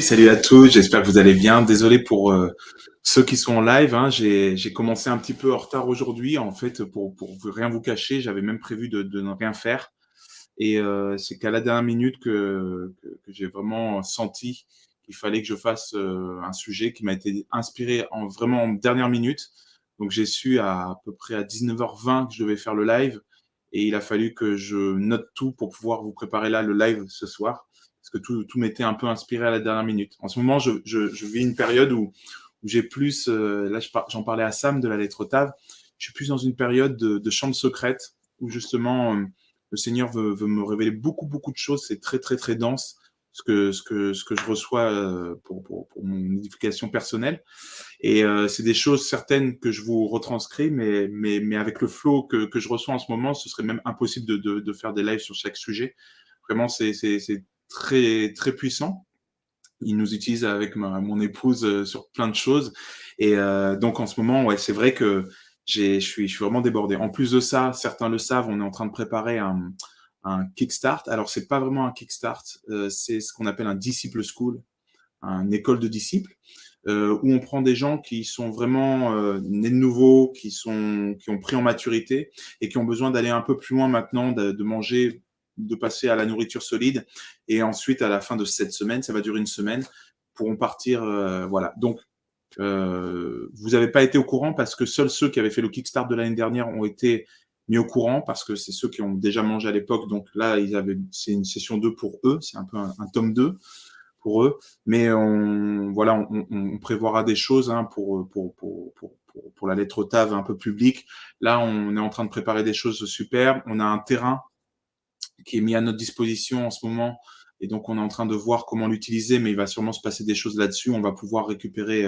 Salut à tous, j'espère que vous allez bien. Désolé pour ceux qui sont en live, hein, j'ai commencé un petit peu en retard aujourd'hui. En fait, pour rien vous cacher, j'avais même prévu de ne rien faire. Et c'est qu'à la dernière minute que j'ai vraiment senti qu'il fallait que je fasse un sujet qui m'a été inspiré vraiment en dernière minute. Donc j'ai su à peu près à 19h20 que je devais faire le live et il a fallu que je note tout pour pouvoir vous préparer là le live ce soir parce que tout m'était un peu inspiré à la dernière minute. En ce moment, je vis une période où j'ai plus, là j'en parlais à Sam de la lettre Tav, je suis plus dans une période de chambre secrète où justement le Seigneur veut me révéler beaucoup de choses. C'est très dense ce que je reçois pour mon édification personnelle. Et c'est des choses certaines que je vous retranscris, mais avec le flow que je reçois en ce moment, ce serait même impossible de faire des lives sur chaque sujet. Vraiment, c'est très puissant. Il nous utilise avec mon épouse sur plein de choses. Et donc en ce moment, ouais, c'est vrai que je suis vraiment débordé. En plus de ça, certains le savent, on est en train de préparer un kickstart. Alors c'est pas vraiment un kickstart, c'est ce qu'on appelle un disciple school, une école de disciples, où on prend des gens qui sont vraiment nés de nouveau, qui ont pris en maturité et qui ont besoin d'aller un peu plus loin maintenant, de manger, de passer à la nourriture solide. Et ensuite, à la fin de cette semaine, ça va durer une semaine, pourront partir. Voilà. Donc, vous n'avez pas été au courant parce que seuls ceux qui avaient fait le Kickstart de l'année dernière ont été mis au courant parce que c'est ceux qui ont déjà mangé à l'époque. Donc là, c'est une session 2 pour eux, c'est un peu un tome 2 pour eux. Mais voilà, on prévoira des choses hein, pour la lettre TAV un peu publique. Là, on est en train de préparer des choses super. On a un terrain qui est mis à notre disposition en ce moment. Et donc, on est en train de voir comment l'utiliser, mais il va sûrement se passer des choses là-dessus. On va pouvoir récupérer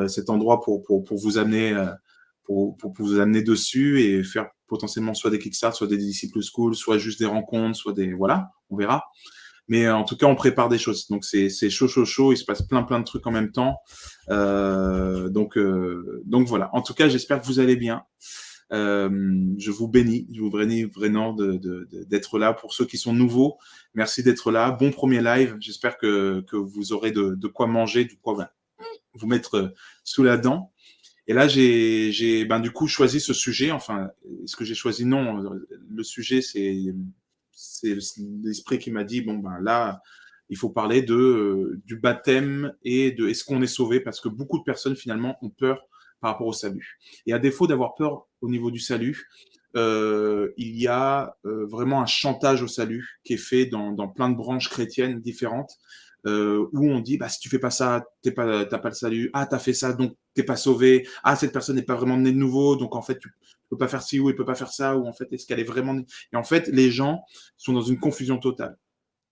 cet endroit pour vous amener pour vous amener dessus et faire potentiellement soit des Kickstarts, soit des Disciple School, soit juste des rencontres, soit des voilà, on verra. Mais en tout cas, on prépare des choses. Donc c'est chaud. Il se passe plein de trucs en même temps. Donc voilà. En tout cas, j'espère que vous allez bien. Je vous bénis vraiment d'être là. Pour ceux qui sont nouveaux, merci d'être là. Bon premier live. J'espère que vous aurez de quoi manger, de quoi vous mettre sous la dent. Et là, j'ai du coup choisi ce sujet. Enfin, est-ce que j'ai choisi? Non. Le sujet, c'est l'esprit qui m'a dit bon là, il faut parler du baptême et de est-ce qu'on est sauvé parce que beaucoup de personnes finalement ont peur par rapport au salut. Et à défaut d'avoir peur au niveau du salut, il y a vraiment un chantage au salut qui est fait dans plein de branches chrétiennes différentes où on dit bah si tu fais pas ça, t'as pas le salut. Ah t'as fait ça donc t'es pas sauvé. Ah cette personne n'est pas vraiment née de nouveau donc en fait tu peux pas faire ci ou il peut pas faire ça ou en fait est-ce qu'elle est vraiment née. Et en fait les gens sont dans une confusion totale.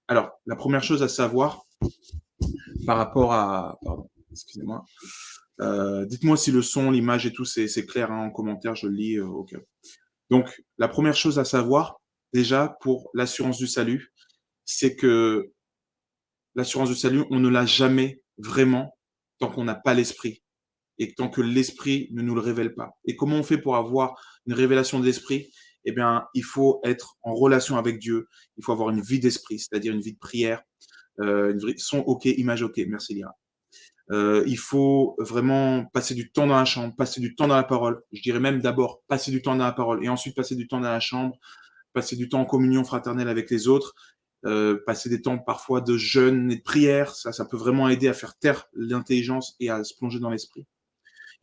Alors la première chose à savoir par rapport à pardon excusez-moi dites-moi si le son, l'image et tout c'est clair hein, en commentaire je le lis ok. Donc la première chose à savoir déjà pour l'assurance du salut c'est que l'assurance du salut, on ne l'a jamais vraiment tant qu'on n'a pas l'esprit et tant que l'esprit ne nous le révèle pas. Et comment on fait pour avoir une révélation de l'esprit? Eh bien, il faut être en relation avec Dieu. Il faut avoir une vie d'esprit, c'est-à-dire une vie de prière. Son OK, image OK. Merci, Lira. Il faut vraiment passer du temps dans la chambre, passer du temps dans la parole. Je dirais même d'abord passer du temps dans la parole et ensuite passer du temps dans la chambre, passer du temps en communion fraternelle avec les autres, passer des temps parfois de jeûne et de prière. Ça peut vraiment aider à faire taire l'intelligence et à se plonger dans l'esprit.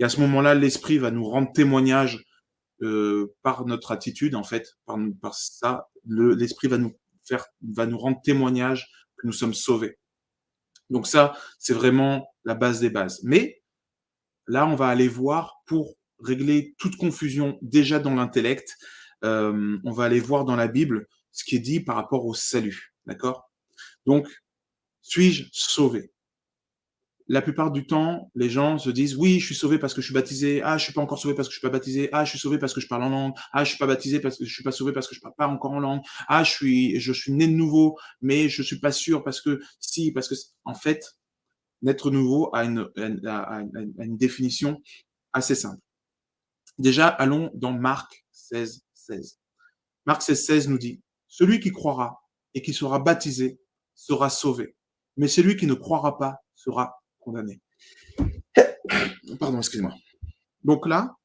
Et à ce moment-là, l'esprit va nous rendre témoignage par notre attitude, en fait, par ça. L'esprit va nous va nous rendre témoignage que nous sommes sauvés. Donc ça, c'est vraiment la base des bases. Mais là, on va aller voir pour régler toute confusion déjà dans l'intellect, on va aller voir dans la Bible ce qui est dit par rapport au salut, d'accord? Donc, suis-je sauvé? La plupart du temps, les gens se disent: «Oui, je suis sauvé parce que je suis baptisé. Ah, je suis pas encore sauvé parce que je suis pas baptisé. Ah, je suis sauvé parce que je parle en langue. Ah, je suis pas baptisé parce que je suis pas sauvé parce que je parle pas encore en langue. Ah, je suis né de nouveau, mais je suis pas sûr parce que si, parce que c» En fait, naître nouveau a une définition assez simple. Déjà, allons dans Marc 16, 16. Marc 16, 16 nous dit: «Celui qui croira et qui sera baptisé sera sauvé, mais celui qui ne croira pas sera condamné.» Pardon, excusez-moi. Donc là,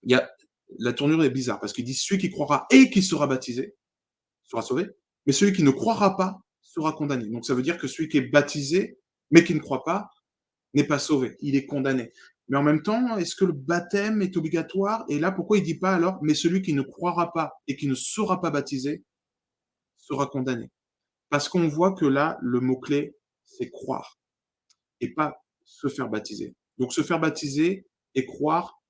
il y a la tournure est bizarre parce qu'il dit: «Celui qui croira et qui sera baptisé sera sauvé, mais celui qui ne croira pas sera condamné.» Donc ça veut dire que celui qui est baptisé, mais qui ne croit pas, n'est pas sauvé, il est condamné. Mais en même temps, est-ce que le baptême est obligatoire? Et là, pourquoi il dit pas alors: «Mais celui qui ne croira pas et qui ne sera pas baptisé sera condamné.» Parce qu'on voit que là, le mot-clé, c'est croire et pas se faire baptiser. Donc se faire baptiser et croire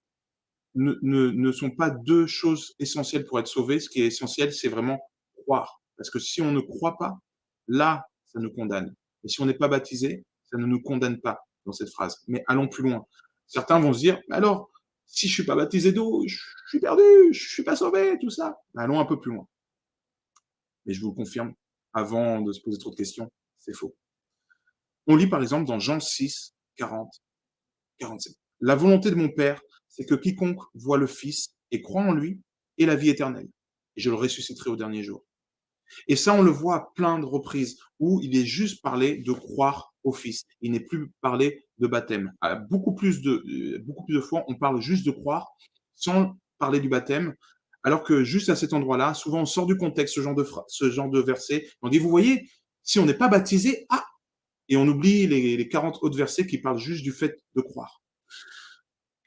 ne sont pas 2 choses essentielles pour être sauvé. Ce qui est essentiel, c'est vraiment croire. Parce que si on ne croit pas, là, ça nous condamne. Et si on n'est pas baptisé, ça ne nous condamne pas dans cette phrase. Mais allons plus loin. Certains vont se dire: «Mais alors, si je suis pas baptisé d'eau, je suis perdu, je suis pas sauvé, tout ça.» Allons un peu plus loin. Mais je vous le confirme, avant de se poser trop de questions, c'est faux. On lit par exemple dans Jean 6, 40, 47. La volonté de mon Père, c'est que quiconque voit le Fils et croit en lui ait la vie éternelle. Et je le ressusciterai au dernier jour. Et ça, on le voit à plein de reprises où il est juste parlé de croire au Fils. Il n'est plus parlé de baptême. À beaucoup plus de fois, on parle juste de croire sans parler du baptême. Alors que juste à cet endroit-là, souvent on sort du contexte ce genre de verset. On dit, vous voyez, si on n'est pas baptisé, ah, et on oublie les 40 autres versets qui parlent juste du fait de croire.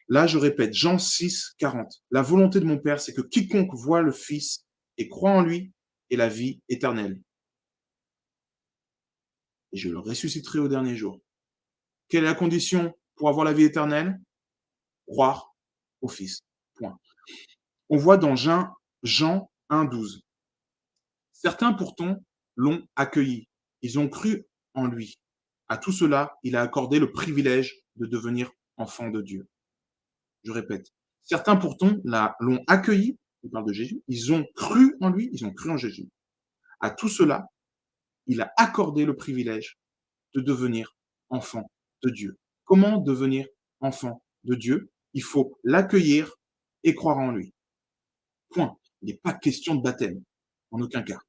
Là, je répète, Jean 6, 40. La volonté de mon Père, c'est que quiconque voit le Fils et croit en lui ait la vie éternelle. Et je le ressusciterai au dernier jour. Quelle est la condition pour avoir la vie éternelle? Croire au Fils. Point. On voit dans Jean 1, 12. Certains pourtant l'ont accueilli. Ils ont cru en lui. À tout cela, il a accordé le privilège de devenir enfant de Dieu. Je répète, certains pourtant l'ont accueilli, il parle de Jésus, ils ont cru en lui, ils ont cru en Jésus. À tout cela, il a accordé le privilège de devenir enfant de Dieu. Comment devenir enfant de Dieu? Il faut l'accueillir et croire en lui. Point. Il n'est pas question de baptême, en aucun cas.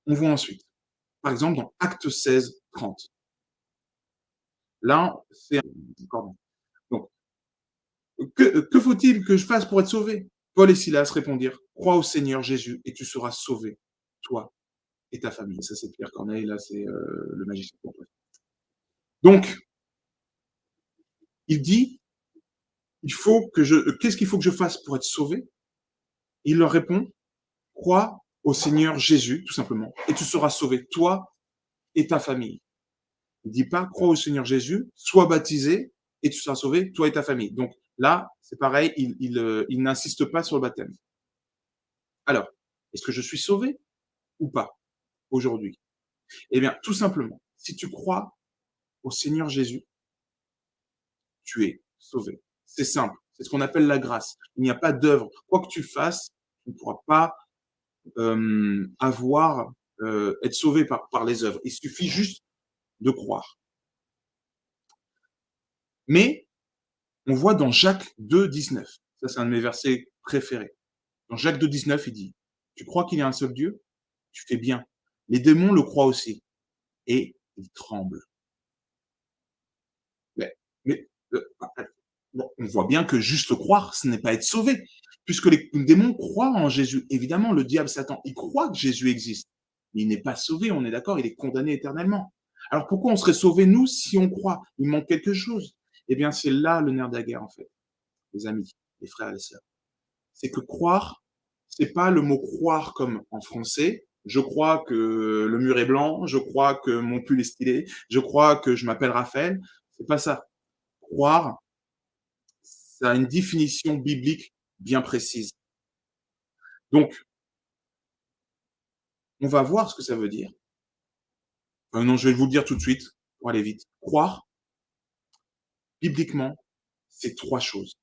On voit ensuite, par exemple, dans Actes 16, 30. Là, c'est pardon. Donc, que faut-il que je fasse pour être sauvé? Paul et Silas répondirent, crois au Seigneur Jésus et tu seras sauvé, toi et ta famille. Ça, c'est Pierre Corneille, là, c'est le magicien. Donc, il dit, qu'est-ce qu'il faut que je fasse pour être sauvé? Il leur répond, crois au Seigneur Jésus, tout simplement, et tu seras sauvé, toi et ta famille. Il ne dit pas, crois au Seigneur Jésus, sois baptisé et tu seras sauvé, toi et ta famille. Donc là, c'est pareil, il n'insiste pas sur le baptême. Alors, est-ce que je suis sauvé ou pas aujourd'hui? Eh bien, tout simplement, si tu crois au Seigneur Jésus, tu es sauvé. C'est simple. C'est ce qu'on appelle la grâce. Il n'y a pas d'œuvre. Quoi que tu fasses, tu ne pourras pas être sauvé par les œuvres. Il suffit juste de croire. Mais on voit dans Jacques 2, 19. Ça, c'est un de mes versets préférés. Dans Jacques 2, 19, il dit, tu crois qu'il y a un seul Dieu? Tu fais bien. Les démons le croient aussi. Et ils tremblent. Mais bon, on voit bien que juste croire, ce n'est pas être sauvé. Puisque les démons croient en Jésus. Évidemment, le diable, Satan, il croit que Jésus existe. Mais il n'est pas sauvé, on est d'accord, il est condamné éternellement. Alors pourquoi on serait sauvé, nous, si on croit? Il manque quelque chose. Eh bien, c'est là le nerf de la guerre, en fait, les amis, les frères et les sœurs. C'est que croire, C'est pas le mot croire comme en français. Je crois que le mur est blanc, je crois que mon pull est stylé, je crois que je m'appelle Raphaël. C'est pas ça. Croire, ça a une définition biblique bien précise. Donc, on va voir ce que ça veut dire. Non, je vais vous le dire tout de suite pour aller vite. Croire, bibliquement, c'est 3 choses.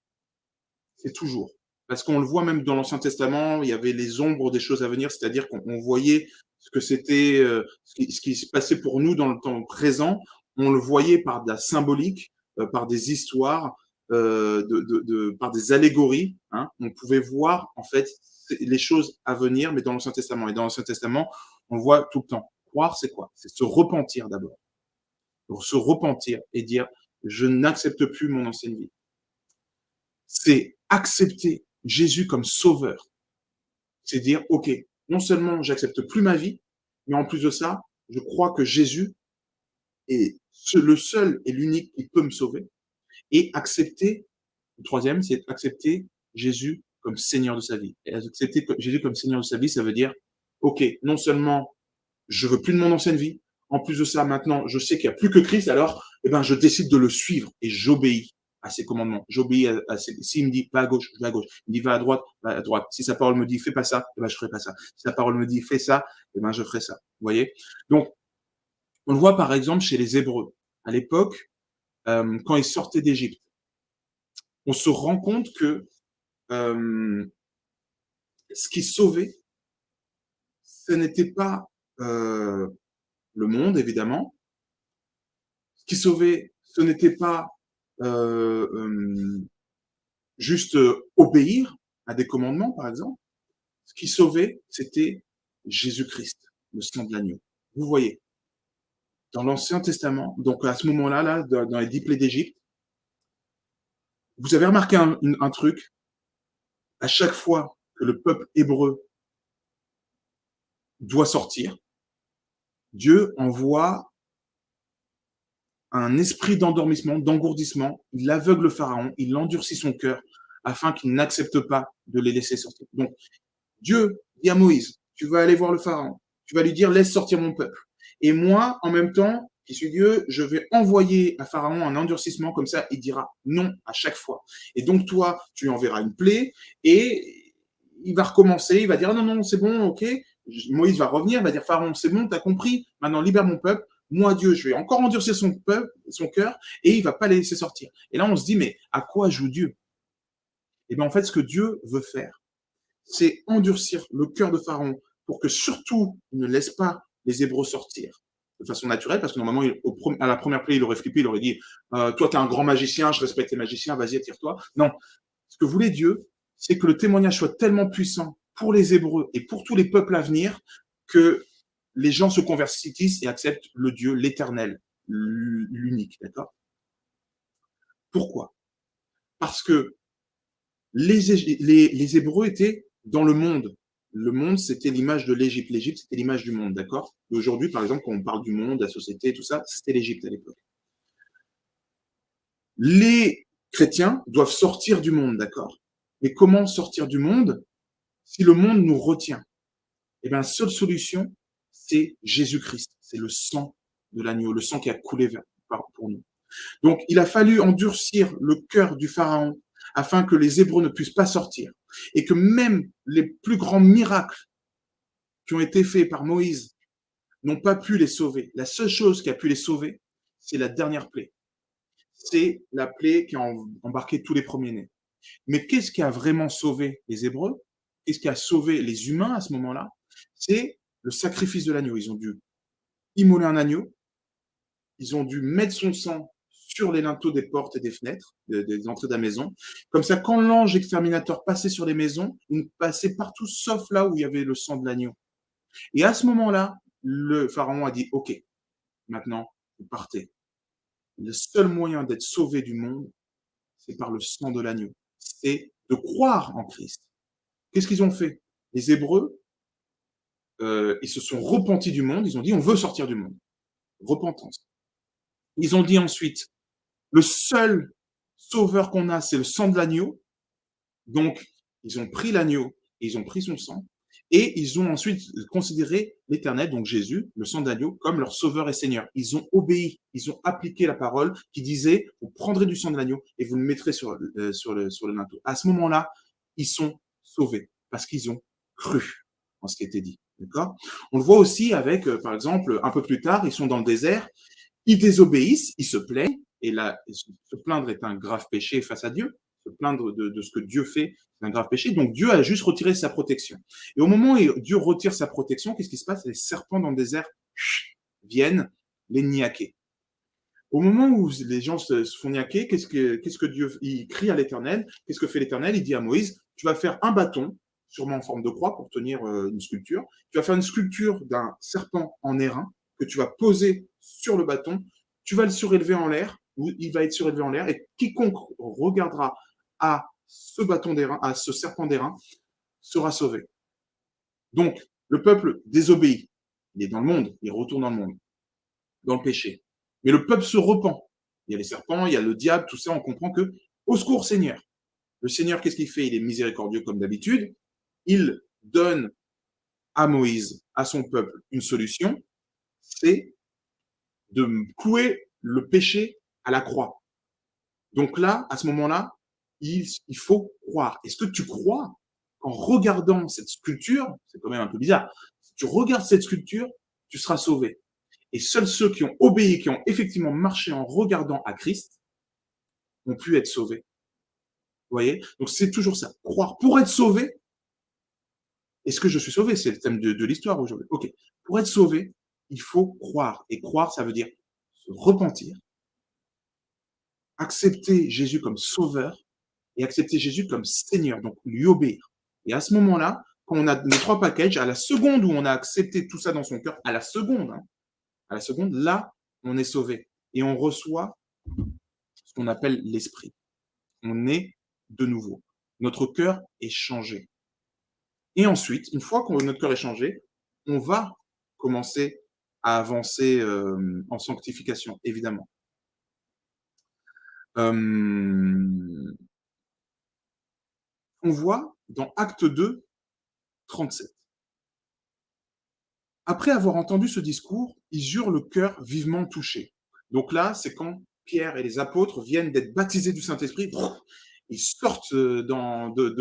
C'est toujours. Parce qu'on le voit même dans l'Ancien Testament, il y avait les ombres des choses à venir, c'est-à-dire qu'on voyait ce que c'était, ce qui se passait pour nous dans le temps présent. On le voyait par de la symbolique, par des histoires, par des allégories, hein. On pouvait voir, en fait, les choses à venir, mais dans l'Ancien Testament. Et dans l'Ancien Testament, on le voit tout le temps. Croire, c'est quoi? C'est se repentir d'abord. Pour se repentir et dire: «Je n'accepte plus mon ancienne vie». C'est accepter Jésus comme sauveur. C'est dire, OK, non seulement j'accepte plus ma vie, mais en plus de ça, je crois que Jésus est le seul et l'unique qui peut me sauver. Et accepter, le troisième, c'est accepter Jésus comme Seigneur de sa vie. Et accepter Jésus comme Seigneur de sa vie, ça veut dire, OK, non seulement je veux plus de mon ancienne vie, en plus de ça, maintenant, je sais qu'il n'y a plus que Christ, alors, eh ben, je décide de le suivre et j'obéis à ses commandements. J'obéis s'il me dit va à gauche, je vais à gauche. Il me dit va à droite, va à droite. Si sa parole me dit fais pas ça, eh ben, je ferai pas ça. Si sa parole me dit fais ça, eh ben, je ferai ça. Vous voyez? Donc, on le voit par exemple chez les Hébreux. À l'époque, quand ils sortaient d'Égypte, on se rend compte que euh, ce qui sauvait, ce n'était pas le monde, évidemment. Ce qui sauvait, ce n'était pas euh, euh, juste obéir à des commandements, par exemple. Ce qui sauvait, c'était Jésus-Christ, le sang de l'agneau. Vous voyez, dans l'Ancien Testament, donc à ce moment-là, là, dans les 10 plaies d'Égypte, vous avez remarqué un truc, à chaque fois que le peuple hébreu doit sortir, Dieu envoie un esprit d'endormissement, d'engourdissement, il aveugle le Pharaon, il endurcit son cœur afin qu'il n'accepte pas de les laisser sortir. Donc, Dieu dit à Moïse, tu vas aller voir le Pharaon, tu vas lui dire, laisse sortir mon peuple. Et moi, en même temps, qui suis Dieu, je vais envoyer à Pharaon un endurcissement, comme ça, il dira non à chaque fois. Et donc, toi, tu lui enverras une plaie, et il va recommencer, il va dire, non, non, c'est bon, ok. Moïse va revenir, va dire, Pharaon, c'est bon, t'as compris, maintenant libère mon peuple. Moi, Dieu, je vais encore endurcir son peuple, son cœur, et il va pas les laisser sortir. Et là, on se dit, mais à quoi joue Dieu? Et bien, en fait, ce que Dieu veut faire, c'est endurcir le cœur de Pharaon pour que surtout il ne laisse pas les Hébreux sortir de façon naturelle, parce que normalement, à la première plaie, il aurait flippé, il aurait dit toi, tu es un grand magicien, je respecte les magiciens, vas-y, attire-toi. Non. Ce que voulait Dieu, c'est que le témoignage soit tellement puissant pour les Hébreux et pour tous les peuples à venir que les gens se convertissent et acceptent le Dieu, l'éternel, l'unique. D'accord? Pourquoi? Parce que les Hébreux étaient dans le monde. Le monde, c'était l'image de l'Égypte. L'Égypte, c'était l'image du monde, d'accord? Et aujourd'hui, par exemple, quand on parle du monde, de la société, tout ça, c'était l'Égypte à l'époque. Les chrétiens doivent sortir du monde, d'accord? Mais comment sortir du monde si le monde nous retient? Eh bien, la seule solution, c'est Jésus-Christ. C'est le sang de l'agneau, le sang qui a coulé pour nous. Donc, il a fallu endurcir le cœur du Pharaon afin que les Hébreux ne puissent pas sortir et que même les plus grands miracles qui ont été faits par Moïse n'ont pas pu les sauver. La seule chose qui a pu les sauver, c'est la dernière plaie. C'est la plaie qui a embarqué tous les premiers-nés. Mais qu'est-ce qui a vraiment sauvé les Hébreux? Qu'est-ce qui a sauvé les humains à ce moment-là? C'est le sacrifice de l'agneau. Ils ont dû immoler un agneau, ils ont dû mettre son sang sur les linteaux des portes et des fenêtres, des entrées de la maison. Comme ça, quand l'ange exterminateur passait sur les maisons, il passait partout sauf là où il y avait le sang de l'agneau. Et à ce moment-là, le pharaon a dit, OK, maintenant, vous partez. Le seul moyen d'être sauvé du monde, c'est par le sang de l'agneau. C'est de croire en Christ. Qu'est-ce qu'ils ont fait? Les Hébreux, ils se sont repentis du monde, ils ont dit, on veut sortir du monde. Repentance. Ils ont dit ensuite, le seul sauveur qu'on a, c'est le sang de l'agneau. Donc, ils ont pris l'agneau, et ils ont pris son sang et ils ont ensuite considéré l'Éternel, donc Jésus, le sang d'agneau, comme leur sauveur et Seigneur. Ils ont obéi, ils ont appliqué la parole qui disait: «Vous prendrez du sang de l'agneau et vous le mettrez sur le linteau». À ce moment-là, ils sont sauvés parce qu'ils ont cru en ce qui était dit. D'accord? On le voit aussi avec, par exemple, un peu plus tard, ils sont dans le désert, ils désobéissent, ils se plaignent, et là, se plaindre est un grave péché face à Dieu. Se plaindre de ce que Dieu fait, c'est un grave péché. Donc Dieu a juste retiré sa protection. Et au moment où Dieu retire sa protection, qu'est-ce qui se passe? Les serpents dans le désert viennent les niaquer. Au moment où les gens se font niaquer, qu'est-ce que Dieu, il crie à l'Éternel? Qu'est-ce que fait l'Éternel? Il dit à Moïse: tu vas faire un bâton, sûrement en forme de croix pour tenir une sculpture. Tu vas faire une sculpture d'un serpent en airain que tu vas poser sur le bâton. Tu vas le surélever en l'air, ou il va être surélevé en l'air, et quiconque regardera à ce bâton d'airain, à ce serpent d'airain, sera sauvé. Donc, le peuple désobéit. Il est dans le monde, il retourne dans le monde, dans le péché. Mais le peuple se repent. Il y a les serpents, il y a le diable, tout ça, on comprend que, au secours Seigneur. Le Seigneur, qu'est-ce qu'il fait? Il est miséricordieux comme d'habitude. Il donne à Moïse, à son peuple, une solution, c'est de clouer le péché à la croix. Donc là, à ce moment-là, il faut croire. Est-ce que tu crois qu'en regardant cette sculpture, c'est quand même un peu bizarre, si tu regardes cette sculpture, tu seras sauvé. Et seuls ceux qui ont obéi, qui ont effectivement marché en regardant à Christ, ont pu être sauvés. Vous voyez? Donc c'est toujours ça. Croire pour être sauvé. Est-ce que je suis sauvé? C'est le thème de l'histoire aujourd'hui. Ok. Pour être sauvé, il faut croire. Et croire, ça veut dire se repentir, accepter Jésus comme sauveur et accepter Jésus comme Seigneur, donc lui obéir. Et à ce moment-là, quand on a les trois packages, à la seconde où on a accepté tout ça dans son cœur, à la seconde, là, on est sauvé. Et on reçoit ce qu'on appelle l'esprit. On est de nouveau. Notre cœur est changé. Et ensuite, une fois que notre cœur est changé, on va commencer à avancer en sanctification, évidemment. On voit dans Acte 2, 37. Après avoir entendu ce discours, ils eurent le cœur vivement touché. Donc là, c'est quand Pierre et les apôtres viennent d'être baptisés du Saint-Esprit. Ils sortent devant de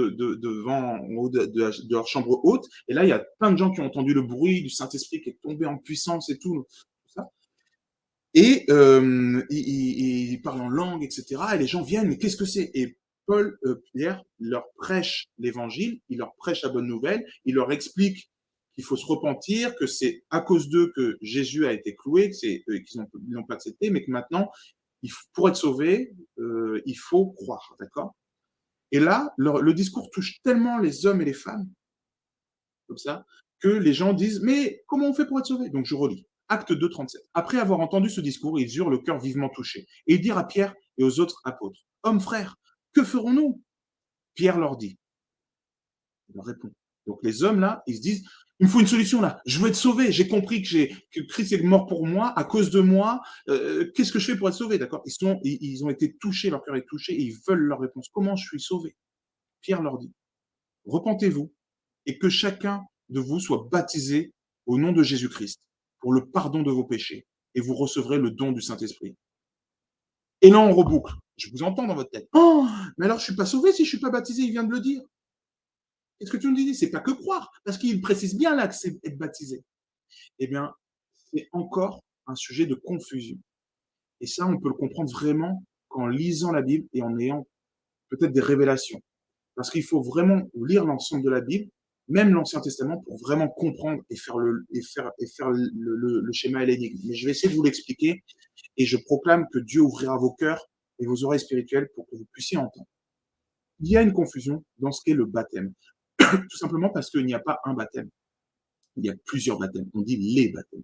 leur chambre haute. Et là, il y a plein de gens qui ont entendu le bruit du Saint-Esprit qui est tombé en puissance et tout ça. Et ils parlent en langue, etc. Et les gens viennent, mais qu'est-ce que c'est? Et Pierre leur prêche l'évangile, il leur prêche la bonne nouvelle, il leur explique qu'il faut se repentir, que c'est à cause d'eux que Jésus a été cloué, que c'est qu'ils n'ont pas accepté, mais que maintenant, pour être sauvé, il faut croire, d'accord? Et là, le discours touche tellement les hommes et les femmes, comme ça, que les gens disent: mais comment on fait pour être sauvé? Donc je relis. Acte 2, 37. Après avoir entendu ce discours, ils eurent le cœur vivement touché. Et ils dirent à Pierre et aux autres apôtres: hommes, frères, que ferons-nous? Pierre leur dit. Il leur répond. Donc les hommes là, ils se disent: il me faut une solution là, je veux être sauvé, j'ai compris que Christ est mort pour moi, à cause de moi, qu'est-ce que je fais pour être sauvé? D'accord? Ils ont été touchés, leur cœur est touché et ils veulent leur réponse. Comment je suis sauvé? Pierre leur dit: repentez-vous et que chacun de vous soit baptisé au nom de Jésus-Christ pour le pardon de vos péchés et vous recevrez le don du Saint-Esprit. Et là, on reboucle. Je vous entends dans votre tête. Oh, mais alors je suis pas sauvé si je suis pas baptisé, il vient de le dire. Qu'est-ce que tu me dis? C'est pas que croire, parce qu'il précise bien là que c'est être baptisé. Eh bien, c'est encore un sujet de confusion. Et ça, on peut le comprendre vraiment qu'en lisant la Bible et en ayant peut-être des révélations. Parce qu'il faut vraiment lire l'ensemble de la Bible, même l'Ancien Testament, pour vraiment comprendre et faire le schéma et l'énigme. Mais je vais essayer de vous l'expliquer et je proclame que Dieu ouvrira vos cœurs et vos oreilles spirituelles pour que vous puissiez entendre. Il y a une confusion dans ce qu'est le baptême. Tout simplement parce qu'il n'y a pas un baptême. Il y a plusieurs baptêmes. On dit les baptêmes.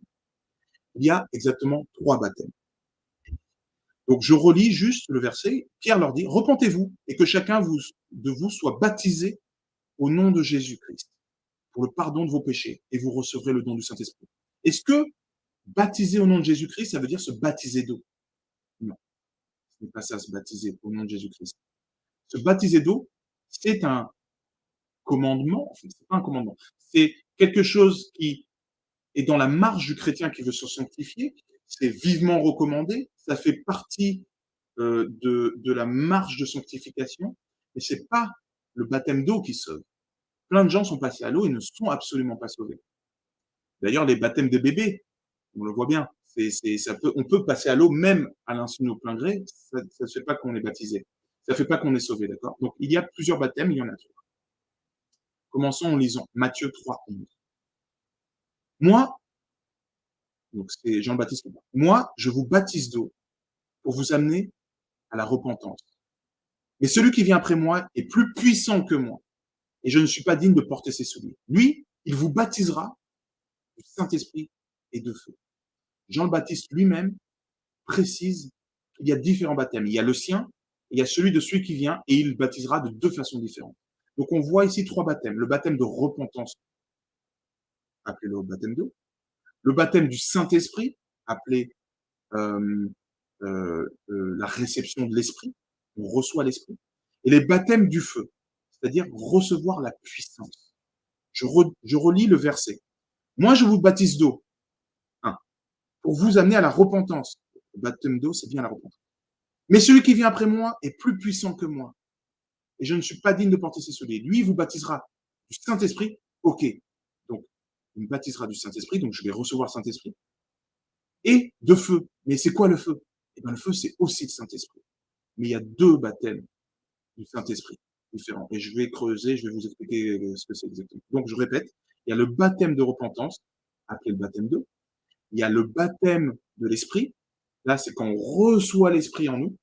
Il y a exactement 3 baptêmes. Donc je relis juste le verset. Pierre leur dit: repentez-vous et que chacun de vous soit baptisé au nom de Jésus-Christ pour le pardon de vos péchés et vous recevrez le don du Saint-Esprit. Est-ce que baptiser au nom de Jésus-Christ, ça veut dire se baptiser d'eau? Non, ce n'est pas ça, se baptiser au nom de Jésus-Christ. Se baptiser d'eau, c'est un commandement, en fait, c'est pas un commandement. C'est quelque chose qui est dans la marche du chrétien qui veut se sanctifier. C'est vivement recommandé. Ça fait partie de la marche de sanctification. Et c'est pas le baptême d'eau qui sauve. Plein de gens sont passés à l'eau et ne sont absolument pas sauvés. D'ailleurs, les baptêmes des bébés, on le voit bien. On peut passer à l'eau même à l'insu de nos plein gré. Ça ne fait pas qu'on est baptisé. Ça ne fait pas qu'on est sauvé, d'accord? Donc, il y a plusieurs baptêmes, il y en a trois. Commençons en lisant Matthieu 3, 11. Moi, donc c'est Jean-Baptiste, moi, je vous baptise d'eau pour vous amener à la repentance. Mais celui qui vient après moi est plus puissant que moi, et je ne suis pas digne de porter ses souliers. Lui, il vous baptisera du Saint-Esprit et de feu. Jean le Baptiste lui-même précise qu'il y a différents baptêmes. Il y a le sien, et il y a celui de celui qui vient, et il baptisera de deux façons différentes. Donc on voit ici trois baptêmes. Le baptême de repentance, appelé le baptême d'eau. Le baptême du Saint-Esprit, appelé euh, la réception de l'Esprit. On reçoit l'Esprit. Et les baptêmes du feu, c'est-à-dire recevoir la puissance. Je relis le verset. Moi, je vous baptise d'eau, hein, pour vous amener à la repentance. Le baptême d'eau, c'est bien la repentance. Mais celui qui vient après moi est plus puissant que moi. Et je ne suis pas digne de porter ses souliers. Lui, il vous baptisera du Saint-Esprit. OK. Donc, il me baptisera du Saint-Esprit. Donc, je vais recevoir le Saint-Esprit. Et de feu. Mais c'est quoi le feu? Eh bien, le feu, c'est aussi le Saint-Esprit. Mais il y a deux baptêmes du Saint-Esprit différents. Et je vais creuser, je vais vous expliquer ce que c'est exactement. Donc, je répète, il y a le baptême de repentance, appelé le baptême d'eau. Il y a le baptême de l'Esprit. Là, c'est quand on reçoit l'Esprit en nous.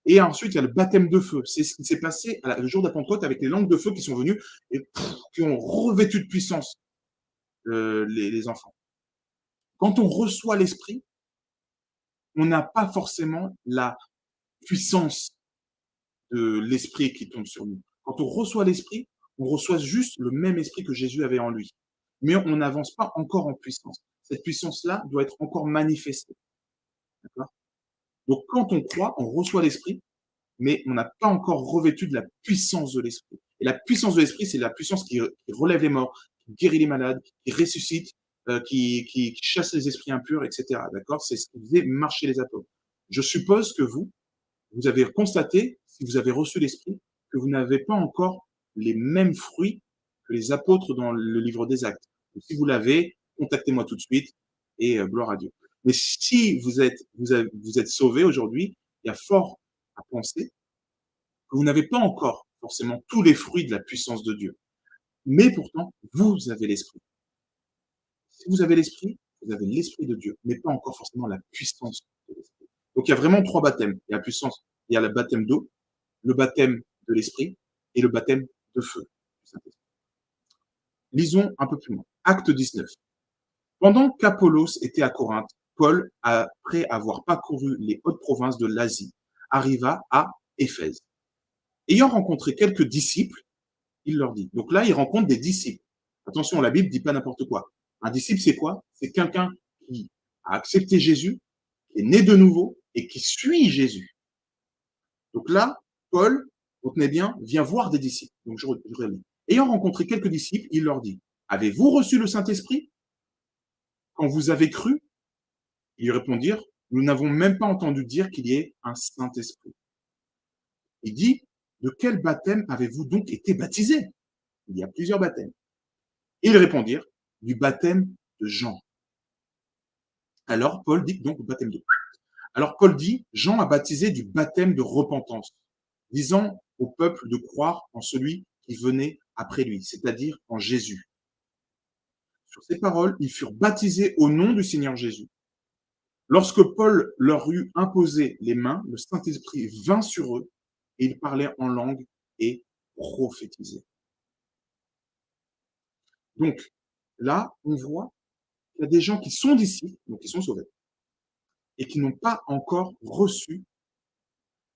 Et ensuite, il y a le baptême de feu. C'est ce qui s'est passé le jour de la Pentecôte avec les langues de feu qui sont venues et qui ont revêtu de puissance les enfants. Quand on reçoit l'Esprit, on n'a pas forcément la puissance de l'Esprit qui tombe sur nous. Quand on reçoit l'Esprit, on reçoit juste le même Esprit que Jésus avait en lui. Mais on n'avance pas encore en puissance. Cette puissance-là doit être encore manifestée. D'accord? Donc, quand on croit, on reçoit l'Esprit, mais on n'a pas encore revêtu de la puissance de l'Esprit. Et la puissance de l'Esprit, c'est la puissance qui relève les morts, qui guérit les malades, qui ressuscite, qui chasse les esprits impurs, etc. D'accord? C'est ce qui faisait marcher les apôtres. Je suppose que vous avez constaté, si vous avez reçu l'Esprit, que vous n'avez pas encore les mêmes fruits que les apôtres dans le livre des Actes. Donc, si vous l'avez, contactez-moi tout de suite et gloire à Dieu. Mais si vous êtes sauvés aujourd'hui, il y a fort à penser que vous n'avez pas encore forcément tous les fruits de la puissance de Dieu. Mais pourtant, vous avez l'Esprit. Si vous avez l'Esprit, vous avez l'Esprit de Dieu, mais pas encore forcément la puissance de l'Esprit. Donc il y a vraiment trois baptêmes. Il y a la puissance, il y a le baptême d'eau, le baptême de l'Esprit et le baptême de feu. Lisons un peu plus loin. Acte 19. Pendant qu'Apollos était à Corinthe, Paul, après avoir parcouru les hautes provinces de l'Asie, arriva à Éphèse. Ayant rencontré quelques disciples, il leur dit. Donc là, il rencontre des disciples. Attention, la Bible ne dit pas n'importe quoi. Un disciple, c'est quoi? C'est quelqu'un qui a accepté Jésus, qui est né de nouveau et qui suit Jésus. Donc là, Paul, retenez bien, vient voir des disciples. Donc je relis. Ayant rencontré quelques disciples, il leur dit, avez-vous reçu le Saint-Esprit quand vous avez cru? Ils répondirent, nous n'avons même pas entendu dire qu'il y ait un Saint-Esprit. Il dit, de quel baptême avez-vous donc été baptisés? Il y a plusieurs baptêmes. Ils répondirent, du baptême de Jean. Alors Paul dit donc le baptême de. Alors Paul dit, Jean a baptisé du baptême de repentance, disant au peuple de croire en celui qui venait après lui, c'est-à-dire en Jésus. Sur ces paroles, ils furent baptisés au nom du Seigneur Jésus. Lorsque Paul leur eut imposé les mains, le Saint-Esprit vint sur eux et ils parlaient en langue et prophétisaient. Donc là, on voit qu'il y a des gens qui sont disciples, donc qui sont sauvés, et qui n'ont pas encore reçu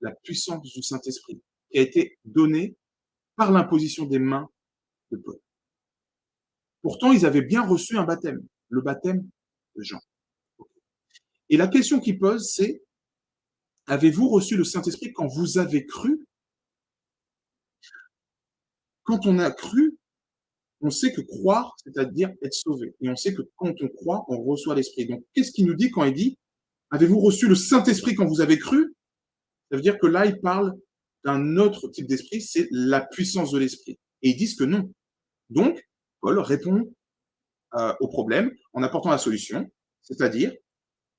la puissance du Saint-Esprit, qui a été donnée par l'imposition des mains de Paul. Pourtant, ils avaient bien reçu un baptême, le baptême de Jean. Et la question qu'ils posent, c'est, avez-vous reçu le Saint-Esprit quand vous avez cru? Quand on a cru, On sait que croire, c'est-à-dire être sauvé. Et on sait que quand on croit, on reçoit l'Esprit. Donc, qu'est-ce qu'il nous dit quand il dit: «Avez-vous reçu le Saint-Esprit quand vous avez cru?» Ça veut dire que là, il parle d'un autre type d'esprit, c'est la puissance de l'Esprit. Et ils disent que non. Donc, Paul répond au problème en apportant la solution, c'est-à-dire,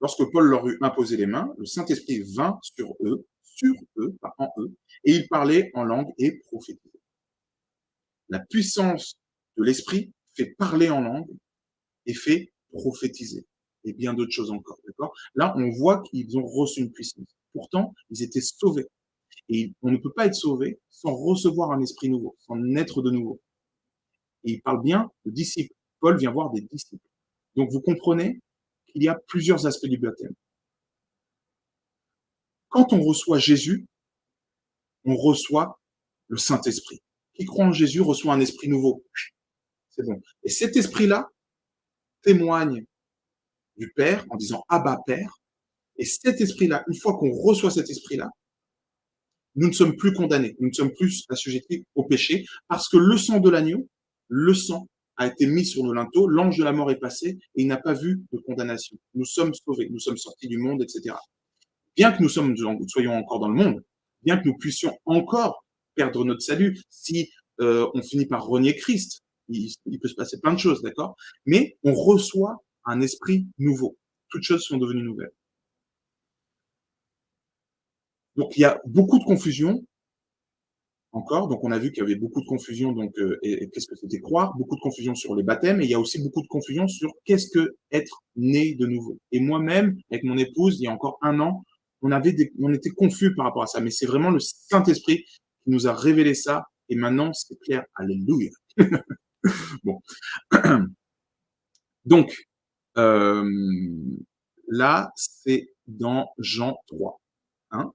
lorsque Paul leur eut imposé les mains, le Saint-Esprit vint sur eux, pas en eux, et ils parlaient en langue et prophétisaient. La puissance de l'Esprit fait parler en langue et fait prophétiser. Et bien d'autres choses encore, d'accord? Là, on voit qu'ils ont reçu une puissance. Pourtant, ils étaient sauvés. Et on ne peut pas être sauvé sans recevoir un esprit nouveau, sans naître de nouveau. Et il parle bien de disciples. Paul vient voir des disciples. Donc vous comprenez qu'il y a plusieurs aspects du baptême. Quand on reçoit Jésus, on reçoit le Saint-Esprit. Qui croit en Jésus reçoit un esprit nouveau. C'est bon. Et cet esprit-là témoigne du Père en disant Abba Père. Et cet esprit-là, une fois qu'on reçoit cet esprit-là, nous ne sommes plus condamnés, nous ne sommes plus assujettis au péché, parce que le sang de l'agneau, le sang a été mis sur le linteau, l'ange de la mort est passé et il n'a pas vu de condamnation. Nous sommes sauvés, nous sommes sortis du monde, etc. Bien que soyons encore dans le monde, bien que nous puissions encore perdre notre salut, si on finit par renier Christ, il peut se passer plein de choses, d'accord? Mais on reçoit un esprit nouveau. Toutes choses sont devenues nouvelles. Donc il y a beaucoup de confusion encore. Donc, on a vu qu'il y avait beaucoup de confusion. Donc, et qu'est-ce que c'était croire? Beaucoup de confusion sur les baptêmes. Et il y a aussi beaucoup de confusion sur qu'est-ce que être né de nouveau. Et moi-même, avec mon épouse, il y a encore un an, on était confus par rapport à ça. Mais c'est vraiment le Saint-Esprit qui nous a révélé ça. Et maintenant, c'est clair. Alléluia. Bon. Donc, euh, là, c'est dans Jean 3. Hein.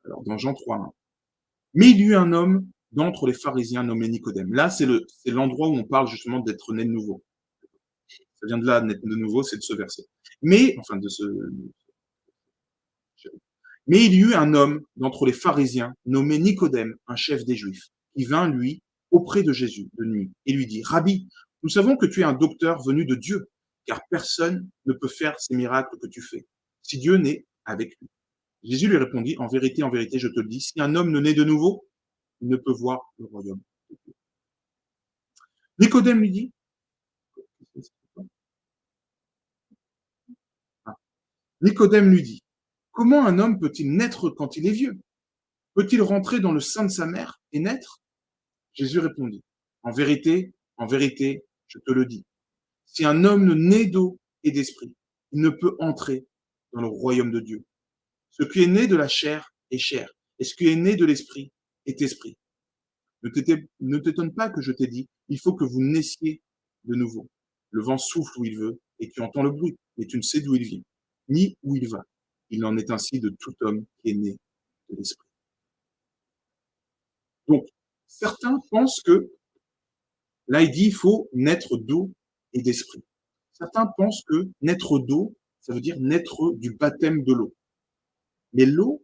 Alors, dans Jean 3, 1. Mais il y eut un homme d'entre les pharisiens nommé Nicodème. Là, c'est l'endroit où on parle justement d'être né de nouveau. Ça vient de là, naître de nouveau, c'est de ce verset. Mais, enfin, de ce. Mais il y eut un homme d'entre les pharisiens nommé Nicodème, un chef des Juifs, qui vint, lui, auprès de Jésus de nuit et lui dit, Rabbi, nous savons que tu es un docteur venu de Dieu, car personne ne peut faire ces miracles que tu fais, si Dieu n'est avec lui. Jésus lui répondit, en vérité, je te le dis, si un homme ne naît de nouveau, il ne peut voir le royaume de Dieu. Nicodème lui dit, ah, Nicodème lui dit, comment un homme peut-il naître quand il est vieux? Peut-il rentrer dans le sein de sa mère et naître? Jésus répondit, en vérité, je te le dis, si un homme ne naît d'eau et d'esprit, il ne peut entrer dans le royaume de Dieu. Ce qui est né de la chair est chair, et ce qui est né de l'esprit est esprit. Ne t'étonne pas que je t'ai dit, il faut que vous naissiez de nouveau. Le vent souffle où il veut, et tu entends le bruit, mais tu ne sais d'où il vient, ni où il va. Il en est ainsi de tout homme qui est né de l'esprit. Donc, certains pensent que, là, il dit, il faut naître d'eau et d'esprit. Certains pensent que naître d'eau, ça veut dire naître du baptême de l'eau. Mais l'eau,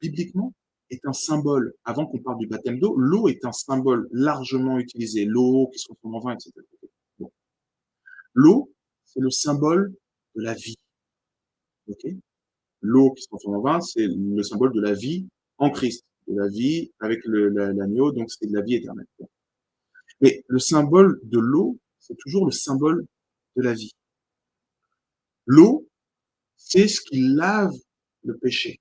bibliquement, est un symbole. Avant qu'on parle du baptême d'eau, l'eau est un symbole largement utilisé. L'eau qui se transforme en vin, etc. Bon. L'eau, c'est le symbole de la vie. Okay, l'eau qui se transforme en vin, c'est le symbole de la vie en Christ, de la vie avec l'agneau, donc c'est de la vie éternelle. Mais le symbole de l'eau, c'est toujours le symbole de la vie. L'eau, c'est ce qui lave le péché.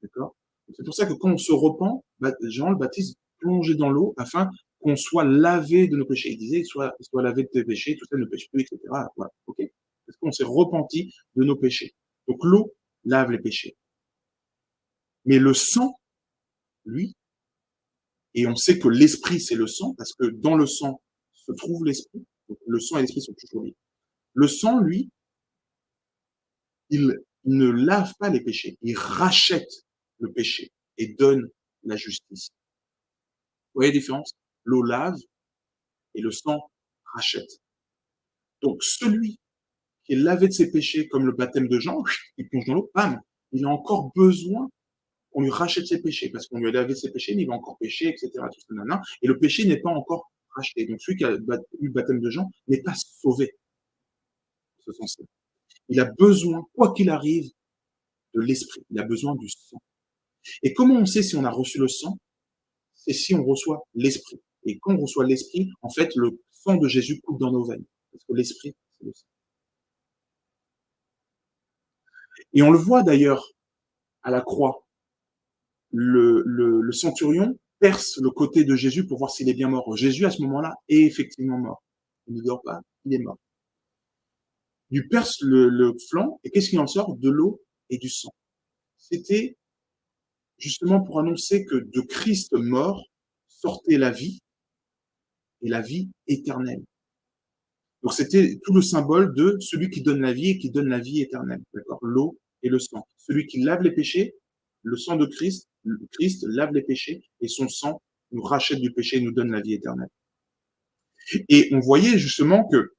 D'accord? C'est pour ça que quand on se repent, Jean le Baptiste plongeait dans l'eau afin qu'on soit lavé de nos péchés. Il disait, soit lavé de tes péchés, tout ça ne pêche plus, etc. Voilà. Ok? Parce qu'on s'est repenti de nos péchés. Donc l'eau lave les péchés. Mais le sang, lui, et on sait que l'esprit, c'est le sang, parce que dans le sang se trouve l'esprit. Donc, le sang et l'esprit sont toujours liés. Le sang, lui, il ne lave pas les péchés. Il rachète le péché et donne la justice. Vous voyez la différence? L'eau lave et le sang rachète. Donc, celui qui est lavé de ses péchés, comme le baptême de Jean, il plonge dans l'eau, bam, il a encore besoin on lui rachète ses péchés parce qu'on lui a lavé ses péchés, mais il va encore pécher, et cetera, tout ça, nana. Et le péché n'est pas encore racheté. Donc celui qui a eu le baptême de Jean n'est pas sauvé, en ce sens-là. Il a besoin, quoi qu'il arrive, de l'esprit. Il a besoin du sang. Et comment on sait si on a reçu le sang? C'est si on reçoit l'esprit. Et quand on reçoit l'esprit, en fait, le sang de Jésus coule dans nos veines. Parce que l'esprit, c'est le sang. Et on le voit d'ailleurs à la croix. Le centurion perce le côté de Jésus pour voir s'il est bien mort. Jésus, à ce moment-là, est effectivement mort. Il ne dort pas, il est mort. Il lui perce le flanc, et qu'est-ce qu'il en sort? De l'eau et du sang. C'était justement pour annoncer que de Christ mort sortait la vie, et la vie éternelle. Donc c'était tout le symbole de celui qui donne la vie et qui donne la vie éternelle. D'accord? L'eau et le sang. Celui qui lave les péchés, le sang de Christ, Christ lave les péchés et son sang nous rachète du péché et nous donne la vie éternelle. Et on voyait justement que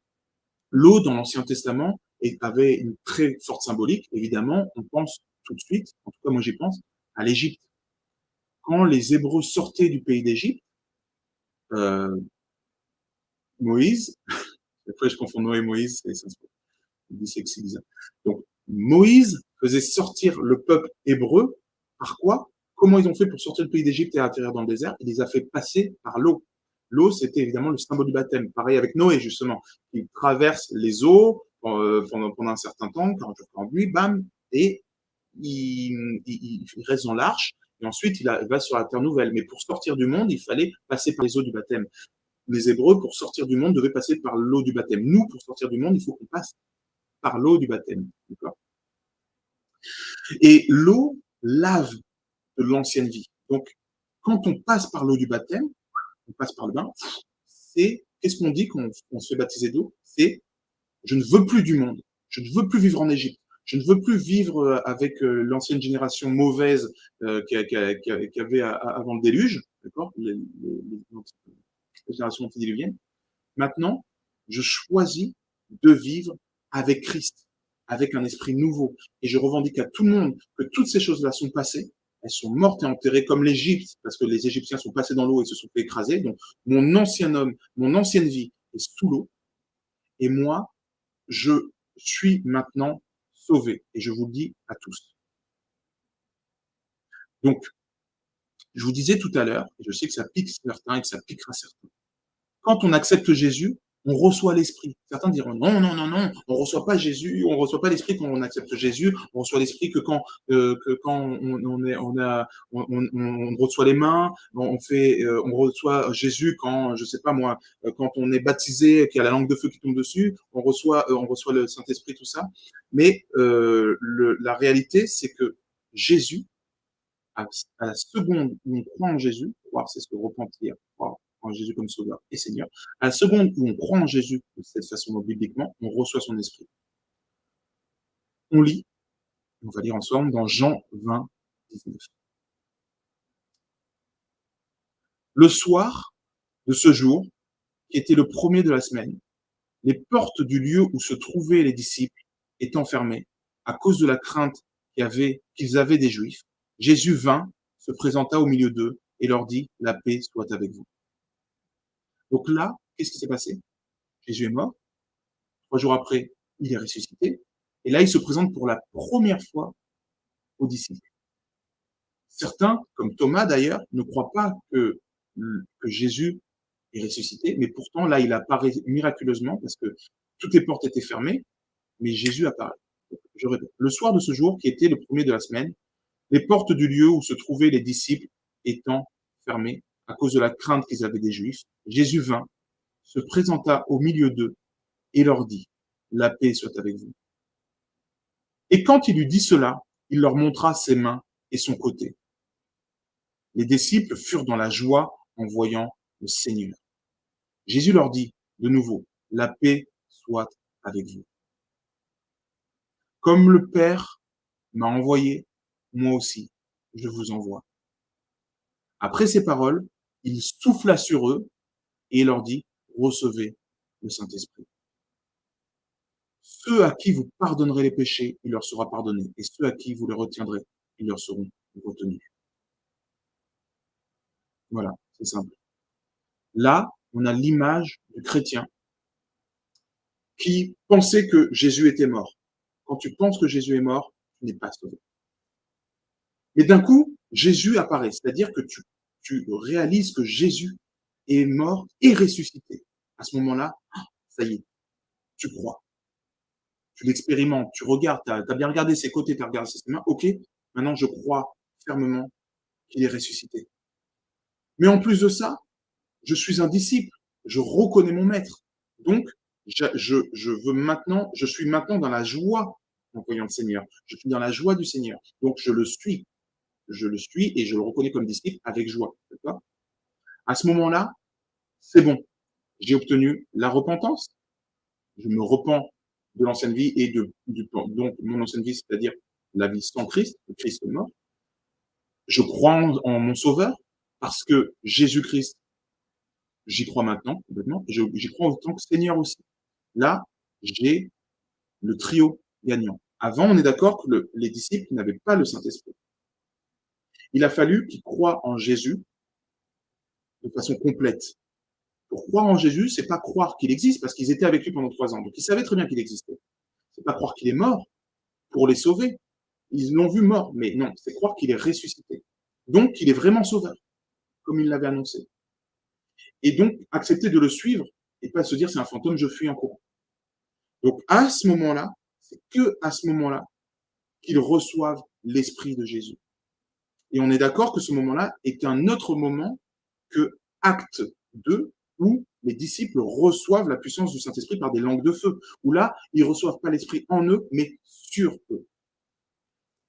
l'eau dans l'Ancien Testament avait une très forte symbolique. Évidemment, on pense tout de suite, en tout cas moi j'y pense, à l'Égypte. Quand les Hébreux sortaient du pays d'Égypte, euh, Moïse, après je confonds Noé et Moïse, c'est dyslexie bizarre. Donc Moïse faisait sortir le peuple hébreu par quoi? Comment ils ont fait pour sortir du pays d'Égypte et atterrir dans le désert? Il les a fait passer par l'eau. L'eau, c'était évidemment le symbole du baptême. Pareil avec Noé, justement. Il traverse les eaux pendant un certain temps, 40 jours, 40 nuits, bam, et il reste dans l'arche, et ensuite il va sur la terre nouvelle. Mais pour sortir du monde, il fallait passer par les eaux du baptême. Les Hébreux, pour sortir du monde, devaient passer par l'eau du baptême. Nous, pour sortir du monde, il faut qu'on passe par l'eau du baptême. D'accord? Et l'eau lave de l'ancienne vie. Donc, quand on passe par l'eau du baptême, on passe par le bain, c'est, qu'est-ce qu'on dit quand on se fait baptiser d'eau? C'est, je ne veux plus du monde. Je ne veux plus vivre en Égypte. Je ne veux plus vivre avec l'ancienne génération mauvaise qu'il y avait avant le déluge, d'accord? Les générations antédiluviennes. Maintenant, je choisis de vivre avec Christ, avec un esprit nouveau. Et je revendique à tout le monde que toutes ces choses-là sont passées, elles sont mortes et enterrées comme l'Égypte, parce que les Égyptiens sont passés dans l'eau et se sont fait écraser. Donc, mon ancien homme, mon ancienne vie est sous l'eau. Et moi, je suis maintenant sauvé. Et je vous le dis à tous. Donc, je vous disais tout à l'heure, et je sais que ça pique certains et que ça piquera certains, quand on accepte Jésus, on reçoit l'Esprit. Certains diront non, non, non, non, on reçoit pas Jésus, on reçoit pas l'Esprit quand on accepte Jésus, on reçoit l'Esprit que quand on reçoit les mains, on reçoit Jésus quand, je sais pas moi, quand on est baptisé, qu'il y a la langue de feu qui tombe dessus, on reçoit le Saint-Esprit, tout ça. Mais la réalité, c'est que Jésus, à la seconde où on croit en Jésus, croire, c'est se repentir, croire en Jésus comme Sauveur et Seigneur, à la seconde où on croit en Jésus de cette façon bibliquement, on reçoit son esprit. On lit, on va lire ensemble dans Jean 20, 19. Le soir de ce jour, qui était le premier de la semaine, les portes du lieu où se trouvaient les disciples étant fermées, à cause de la crainte qu'ils avaient des Juifs, Jésus vint, se présenta au milieu d'eux et leur dit, la paix soit avec vous. Donc là, qu'est-ce qui s'est passé? Jésus est mort. 3 jours après, il est ressuscité. Et là, il se présente pour la première fois aux disciples. Certains, comme Thomas d'ailleurs, ne croient pas que Jésus est ressuscité, mais pourtant là, il apparaît miraculeusement parce que toutes les portes étaient fermées, mais Jésus apparaît. Je répète, le soir de ce jour, qui était le premier de la semaine, les portes du lieu où se trouvaient les disciples étant fermées à cause de la crainte qu'ils avaient des Juifs, Jésus vint, se présenta au milieu d'eux et leur dit, la paix soit avec vous. Et quand il eut dit cela, il leur montra ses mains et son côté. Les disciples furent dans la joie en voyant le Seigneur. Jésus leur dit de nouveau, la paix soit avec vous. Comme le Père m'a envoyé, moi aussi, je vous envoie. Après ces paroles, il souffla sur eux et il leur dit, recevez le Saint-Esprit. Ceux à qui vous pardonnerez les péchés, il leur sera pardonné. Et ceux à qui vous les retiendrez, ils leur seront retenue. Voilà, c'est simple. Là, on a l'image du chrétien qui pensait que Jésus était mort. Quand tu penses que Jésus est mort, tu n'es pas sauvé. Et d'un coup, Jésus apparaît, c'est-à-dire que tu réalises que Jésus est mort et ressuscité. À ce moment-là, ça y est, tu crois, tu l'expérimentes, tu regardes, tu as bien regardé ses côtés, tu as regardé ses mains, OK, maintenant je crois fermement qu'il est ressuscité. Mais en plus de ça, je suis un disciple, je reconnais mon maître. Donc, je suis maintenant dans la joie en voyant le Seigneur. Je suis dans la joie du Seigneur. Donc, je le suis et je le reconnais comme disciple avec joie. D'accord? À ce moment-là, c'est bon. J'ai obtenu la repentance. Je me repens de l'ancienne vie et donc mon ancienne vie, c'est-à-dire la vie sans Christ, le Christ est mort. Je crois en mon Sauveur parce que Jésus-Christ, j'y crois maintenant complètement. J'y crois en tant que Seigneur aussi. Là, j'ai le trio gagnant. Avant, on est d'accord que les disciples n'avaient pas le Saint-Esprit. Il a fallu qu'ils croient en Jésus de façon complète. Pour croire en Jésus, c'est pas croire qu'il existe parce qu'ils étaient avec lui pendant 3 ans. Donc ils savaient très bien qu'il existait. C'est pas croire qu'il est mort pour les sauver. Ils l'ont vu mort, mais non, c'est croire qu'il est ressuscité. Donc qu'il est vraiment sauveur, comme il l'avait annoncé. Et donc accepter de le suivre et pas se dire c'est un fantôme, je fuis en courant. Donc à ce moment-là, c'est que à ce moment-là qu'ils reçoivent l'Esprit de Jésus. Et on est d'accord que ce moment-là est un autre moment que Acte 2, où les disciples reçoivent la puissance du Saint-Esprit par des langues de feu, où là, ils reçoivent pas l'Esprit en eux, mais sur eux.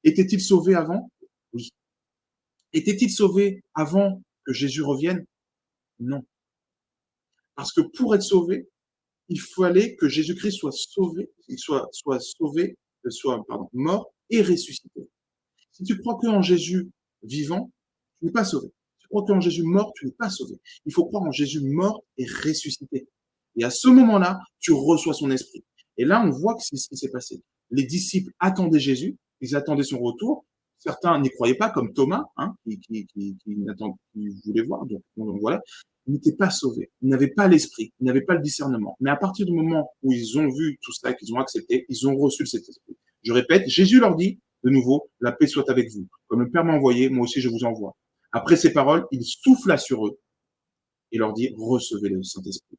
Étaient-ils sauvés avant? Oui. Étaient-ils sauvés avant que Jésus revienne? Non. Parce que pour être sauvé, il fallait que Jésus-Christ soit sauvé, soit sauvé, soit mort et ressuscité. Si tu crois que en Jésus vivant, tu n'es pas sauvé. Si tu crois qu'en Jésus mort, tu n'es pas sauvé. Il faut croire en Jésus mort et ressuscité. Et à ce moment-là, tu reçois son esprit. Et là, on voit que c'est ce qui s'est passé. Les disciples attendaient Jésus, ils attendaient son retour. Certains n'y croyaient pas, comme Thomas, hein, qui voulait voir. Donc voilà, ils n'étaient pas sauvés. Ils n'avaient pas l'esprit, ils n'avaient pas le discernement. Mais à partir du moment où ils ont vu tout ça, qu'ils ont accepté, ils ont reçu cet esprit. Je répète, Jésus leur dit, de nouveau, la paix soit avec vous. Comme le Père m'a envoyé, moi aussi je vous envoie. Après ces paroles, il souffla sur eux et leur dit, recevez le Saint-Esprit.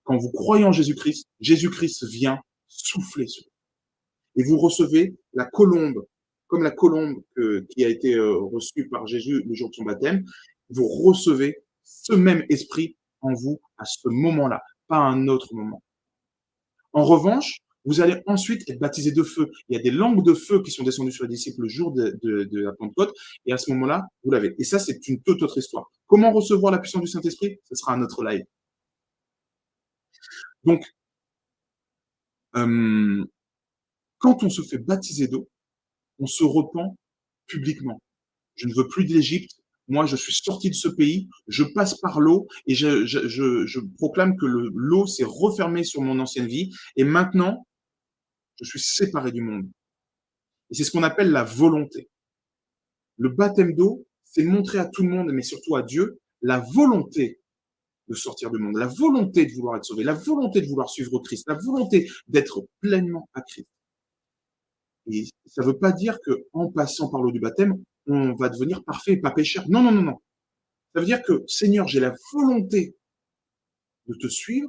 Quand vous croyez en Jésus-Christ, Jésus-Christ vient souffler sur vous. Et vous recevez la colombe, comme la colombe qui a été reçue par Jésus le jour de son baptême. Vous recevez ce même esprit en vous à ce moment-là, pas à un autre moment. En revanche, vous allez ensuite être baptisés de feu. Il y a des langues de feu qui sont descendues sur les disciples le jour de la Pentecôte, et à ce moment-là, vous l'avez. Et ça, c'est une toute autre histoire. Comment recevoir la puissance du Saint-Esprit? Ce sera un autre live. Donc, quand on se fait baptiser d'eau, on se repent publiquement. Je ne veux plus de l'Égypte. Moi, je suis sorti de ce pays. Je passe par l'eau et je proclame que l'eau s'est refermée sur mon ancienne vie. Et maintenant, je suis séparé du monde. Et c'est ce qu'on appelle la volonté. Le baptême d'eau, c'est montrer à tout le monde, mais surtout à Dieu, la volonté de sortir du monde, la volonté de vouloir être sauvé, la volonté de vouloir suivre Christ, la volonté d'être pleinement à Christ. Et ça ne veut pas dire qu'en passant par l'eau du baptême, on va devenir parfait et pas pécheur. Non, non, non, non. Ça veut dire que, Seigneur, j'ai la volonté de te suivre,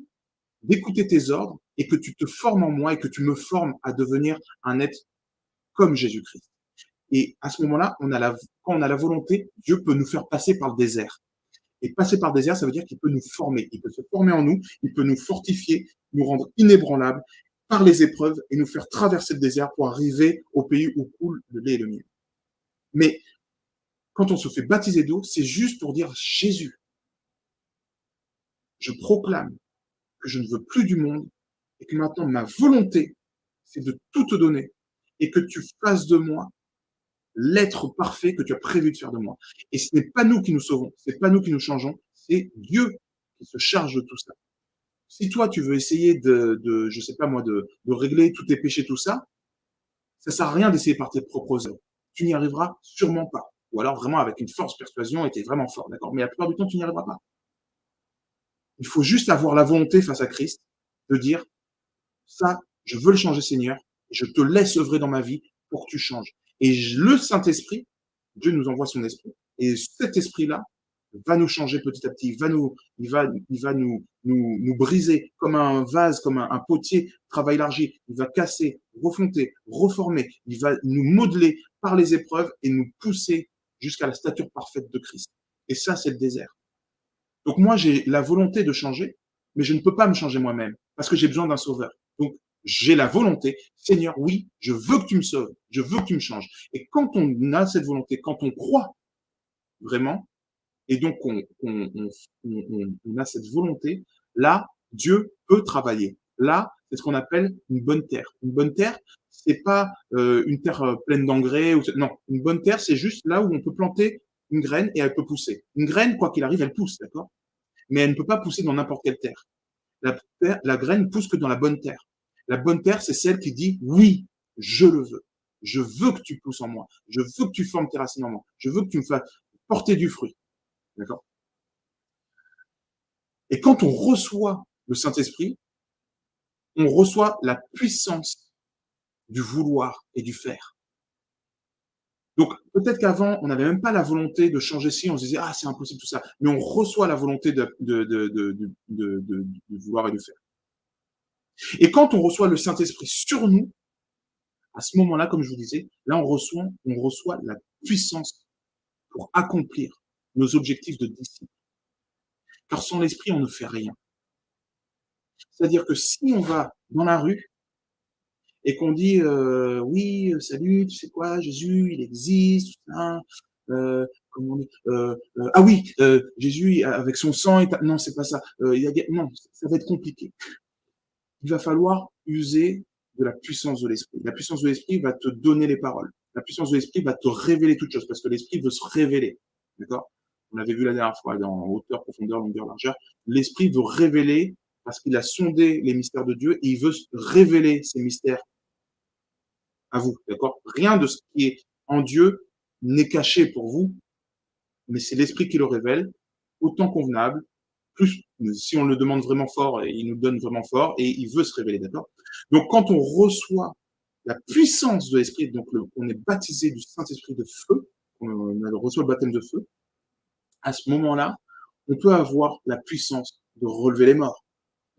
d'écouter tes ordres et que tu te formes en moi et que tu me formes à devenir un être comme Jésus-Christ. Et à ce moment-là, quand on a la volonté, Dieu peut nous faire passer par le désert. Et passer par le désert, ça veut dire qu'il peut nous former. Il peut se former en nous, il peut nous fortifier, nous rendre inébranlables par les épreuves et nous faire traverser le désert pour arriver au pays où coule le lait et le miel. Mais quand on se fait baptiser d'eau, c'est juste pour dire Jésus, je proclame que je ne veux plus du monde et que maintenant ma volonté, c'est de tout te donner et que tu fasses de moi l'être parfait que tu as prévu de faire de moi. Et ce n'est pas nous qui nous sauvons, ce n'est pas nous qui nous changeons, c'est Dieu qui se charge de tout ça. Si toi, tu veux essayer je sais pas moi, de régler tous tes péchés, tout ça, ça sert à rien d'essayer par tes propres œuvres. Tu n'y arriveras sûrement pas. ou alors vraiment avec une force persuasion et tu es vraiment fort, d'accord? Mais la plupart du temps, tu n'y arriveras pas. Il faut juste avoir la volonté face à Christ de dire: «Ça, je veux le changer Seigneur, je te laisse œuvrer dans ma vie pour que tu changes» et le Saint-Esprit, Dieu nous envoie son esprit et cet esprit-là va nous changer petit à petit, il va nous briser comme un vase, comme un potier travaille l'argile, il va casser, refonter, reformer, il va nous modeler par les épreuves et nous pousser jusqu'à la stature parfaite de Christ. Et ça, c'est le désert. Donc moi, j'ai la volonté de changer, mais je ne peux pas me changer moi-même parce que j'ai besoin d'un sauveur. Donc j'ai la volonté, Seigneur, oui, je veux que tu me sauves, je veux que tu me changes. Et quand on a cette volonté, quand on croit vraiment, et donc on a cette volonté, là, Dieu peut travailler. Là, c'est ce qu'on appelle une bonne terre. Une bonne terre, c'est pas une terre pleine d'engrais. Non, une bonne terre, c'est juste là où on peut planter une graine et elle peut pousser. Une graine, quoi qu'il arrive, elle pousse, d'accord? Mais elle ne peut pas pousser dans n'importe quelle terre. La graine pousse que dans la bonne terre. La bonne terre, c'est celle qui dit oui, je le veux. Je veux que tu pousses en moi. Je veux que tu formes tes racines en moi. Je veux que tu me fasses porter du fruit. D'accord? Et quand on reçoit le Saint-Esprit, on reçoit la puissance du vouloir et du faire. Donc, peut-être qu'avant, on n'avait même pas la volonté de changer ci, on se disait, ah, c'est impossible tout ça. Mais on reçoit la volonté du vouloir et du faire. Et quand on reçoit le Saint-Esprit sur nous, à ce moment-là, comme je vous disais, là, on reçoit la puissance pour accomplir nos objectifs de disciple. Car sans l'Esprit, on ne fait rien. C'est-à-dire que si on va dans la rue et qu'on dit oui, salut, tu sais quoi, Jésus, il existe, tout ça. Comment on dit ah oui, Jésus avec son sang, non, c'est pas ça. Non, ça va être compliqué. Il va falloir user de la puissance de l'esprit. La puissance de l'esprit va te donner les paroles. La puissance de l'esprit va te révéler toutes choses parce que l'esprit veut se révéler. D'accord? On l'avait vu la dernière fois dans hauteur, profondeur, longueur, largeur. L'esprit veut révéler parce qu'il a sondé les mystères de Dieu et il veut révéler ces mystères à vous, d'accord? Rien de ce qui est en Dieu n'est caché pour vous, mais c'est l'Esprit qui le révèle, autant convenable, plus si on le demande vraiment fort, il nous donne vraiment fort et il veut se révéler, d'accord? Donc quand on reçoit la puissance de l'Esprit, donc on est baptisé du Saint-Esprit de feu, on reçoit le baptême de feu, à ce moment-là, on peut avoir la puissance de relever les morts,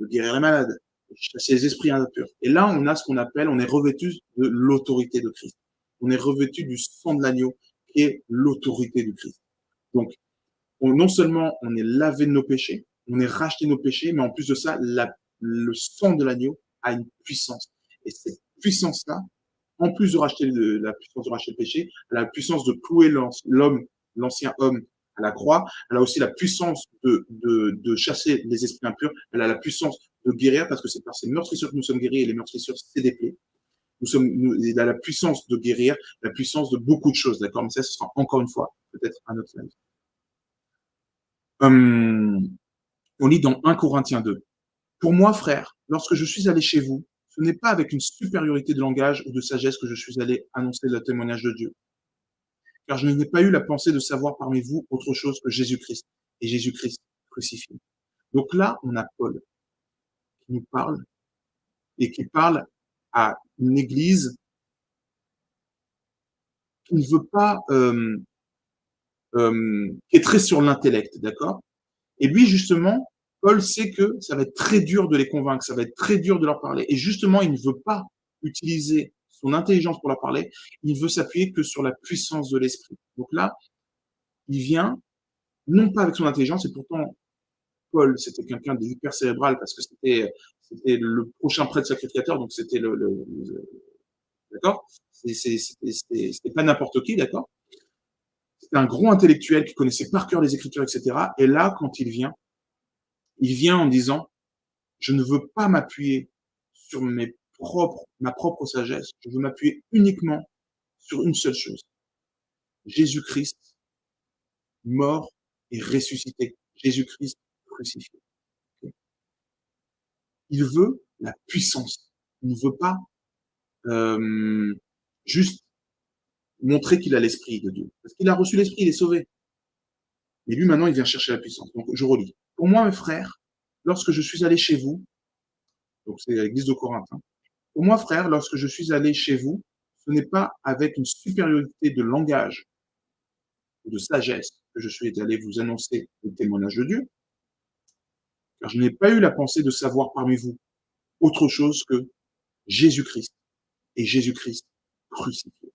de guérir les malades, de chasser les esprits impurs. Et là, on a ce qu'on appelle, on est revêtu de l'autorité de Christ. On est revêtu du sang de l'agneau, qui est l'autorité du Christ. Donc, non seulement on est lavé de nos péchés, on est racheté de nos péchés, mais en plus de ça, le sang de l'agneau a une puissance. Et cette puissance-là, en plus de racheter la puissance de racheter le péché, elle a la puissance de clouer l'homme, l'ancien homme, à la croix. Elle a aussi la puissance de chasser les esprits impurs. Elle a la puissance de guérir, parce que c'est par ces meurtrissures que nous sommes guéris, et les meurtrissures, c'est des plaies. Il a la puissance de guérir, la puissance de beaucoup de choses, d'accord? Mais ça, ce sera encore une fois, peut-être un autre live. On lit dans 1 Corinthiens 2. Pour moi, frère, lorsque je suis allé chez vous, ce n'est pas avec une supériorité de langage ou de sagesse que je suis allé annoncer le témoignage de Dieu, car je n'ai pas eu la pensée de savoir parmi vous autre chose que Jésus-Christ et Jésus-Christ crucifié. Donc là, on a Paul qui nous parle et qui parle à une église qui ne veut pas, qui est très sur l'intellect, d'accord? Et lui, justement, Paul sait que ça va être très dur de les convaincre, ça va être très dur de leur parler. Et justement, il ne veut pas utiliser son intelligence pour leur parler, il veut s'appuyer que sur la puissance de l'esprit. Donc là, il vient, non pas avec son intelligence, et pourtant, Paul, c'était quelqu'un d'hyper cérébral parce que c'était le prochain prêtre sacrificateur, donc c'était d'accord? C'était pas n'importe qui, d'accord? C'était un gros intellectuel qui connaissait par cœur les Écritures, etc. Et là, quand il vient en disant, je ne veux pas m'appuyer sur ma propre sagesse, je veux m'appuyer uniquement sur une seule chose. Jésus-Christ, mort et ressuscité. Jésus-Christ crucifié. Il veut la puissance. Il ne veut pas juste montrer qu'il a l'esprit de Dieu. Parce qu'il a reçu l'esprit, il est sauvé. Mais lui, maintenant, il vient chercher la puissance. Donc, je relis. Pour moi, mes frères, lorsque je suis allé chez vous, donc c'est l'église de Corinthe, hein. Pour moi, frères, lorsque je suis allé chez vous, ce n'est pas avec une supériorité de langage ou de sagesse que je suis allé vous annoncer le témoignage de Dieu, car je n'ai pas eu la pensée de savoir parmi vous autre chose que Jésus-Christ et Jésus-Christ crucifié.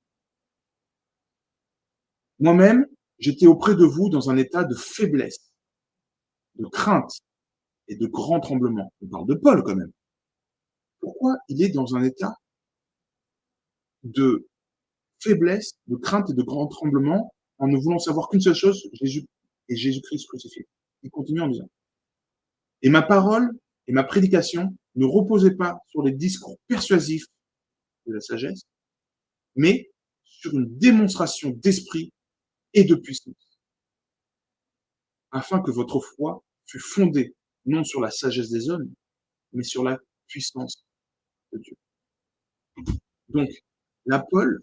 Moi-même, j'étais auprès de vous dans un état de faiblesse, de crainte et de grand tremblement. On parle de Paul quand même. Pourquoi il est dans un état de faiblesse, de crainte et de grand tremblement en ne voulant savoir qu'une seule chose, Jésus et Jésus-Christ crucifié? Il continue en disant, et ma parole et ma prédication ne reposaient pas sur les discours persuasifs de la sagesse, mais sur une démonstration d'esprit et de puissance, afin que votre foi fût fondée non sur la sagesse des hommes, mais sur la puissance de Dieu. Donc, l'Apolle,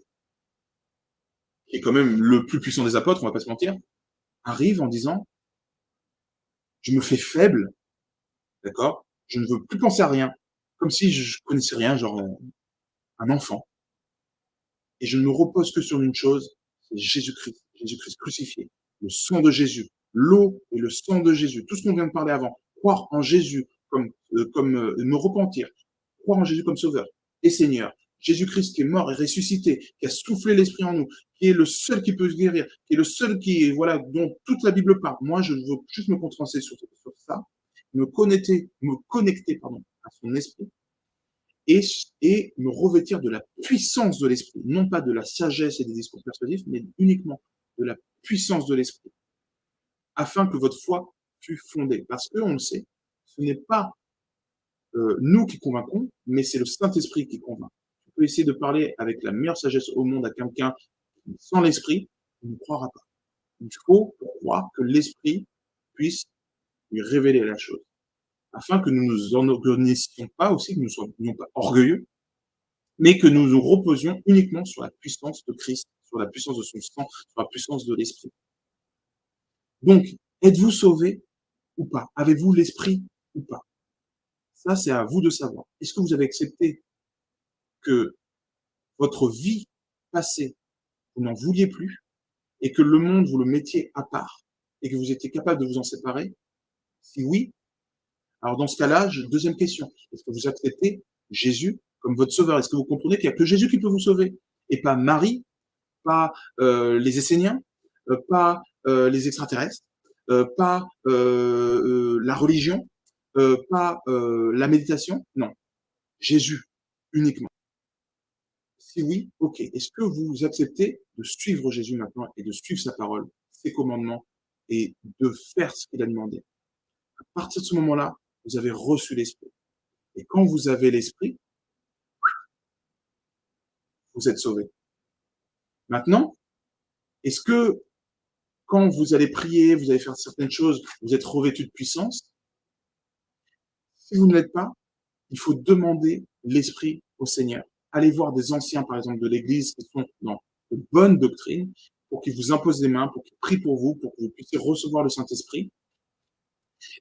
qui est quand même le plus puissant des apôtres, on va pas se mentir, arrive en disant, je me fais faible, d'accord? Je ne veux plus penser à rien, comme si je connaissais rien, genre un enfant. Et je ne me repose que sur une chose, c'est Jésus-Christ, Jésus-Christ crucifié, le sang de Jésus, l'eau et le sang de Jésus, tout ce qu'on vient de parler avant, croire en Jésus comme me repentir, croire en Jésus comme sauveur et Seigneur, Jésus-Christ qui est mort et ressuscité, qui a soufflé l'esprit en nous, qui est le seul qui peut se guérir, qui est le seul qui, voilà, dont toute la Bible parle. Moi, je veux juste me concentrer sur ça, me connecter, pardon, à son esprit et me revêtir de la puissance de l'esprit, non pas de la sagesse et des discours persuasifs, mais uniquement de la puissance de l'esprit, afin que votre foi fût fondée. Parce que, on le sait, ce n'est pas nous qui convaincons, mais c'est le Saint-Esprit qui convainc. Tu peux essayer de parler avec la meilleure sagesse au monde à quelqu'un sans l'esprit, il ne croira pas. Il faut croire que l'esprit puisse lui révéler la chose, afin que nous ne nous enorgueillissions pas aussi, que nous ne soyons pas orgueilleux, mais que nous nous reposions uniquement sur la puissance de Christ, sur la puissance de son sang, sur la puissance de l'esprit. Donc, êtes-vous sauvé ou pas? Avez-vous l'esprit ou pas? Ça, c'est à vous de savoir. Est-ce que vous avez accepté que votre vie passée, vous n'en vouliez plus, et que le monde, vous le mettiez à part, et que vous étiez capable de vous en séparer? Si oui, alors dans ce cas-là, deuxième question, est-ce que vous acceptez Jésus comme votre sauveur? Est-ce que vous comprenez qu'il n'y a que Jésus qui peut vous sauver, et pas Marie, pas les Esséniens, pas les extraterrestres, pas la religion, pas la méditation? Non, Jésus uniquement. Si oui, ok. Est-ce que vous acceptez de suivre Jésus maintenant et de suivre sa parole, ses commandements et de faire ce qu'il a demandé? À partir de ce moment-là, vous avez reçu l'Esprit. Et quand vous avez l'Esprit, vous êtes sauvé. Maintenant, est-ce que quand vous allez prier, vous allez faire certaines choses, vous êtes revêtu de puissance? Si vous ne l'êtes pas, il faut demander l'Esprit au Seigneur. Allez voir des anciens, par exemple, de l'Église qui sont dans de bonnes doctrines pour qu'ils vous imposent les mains, pour qu'ils prient pour vous puissiez recevoir le Saint-Esprit.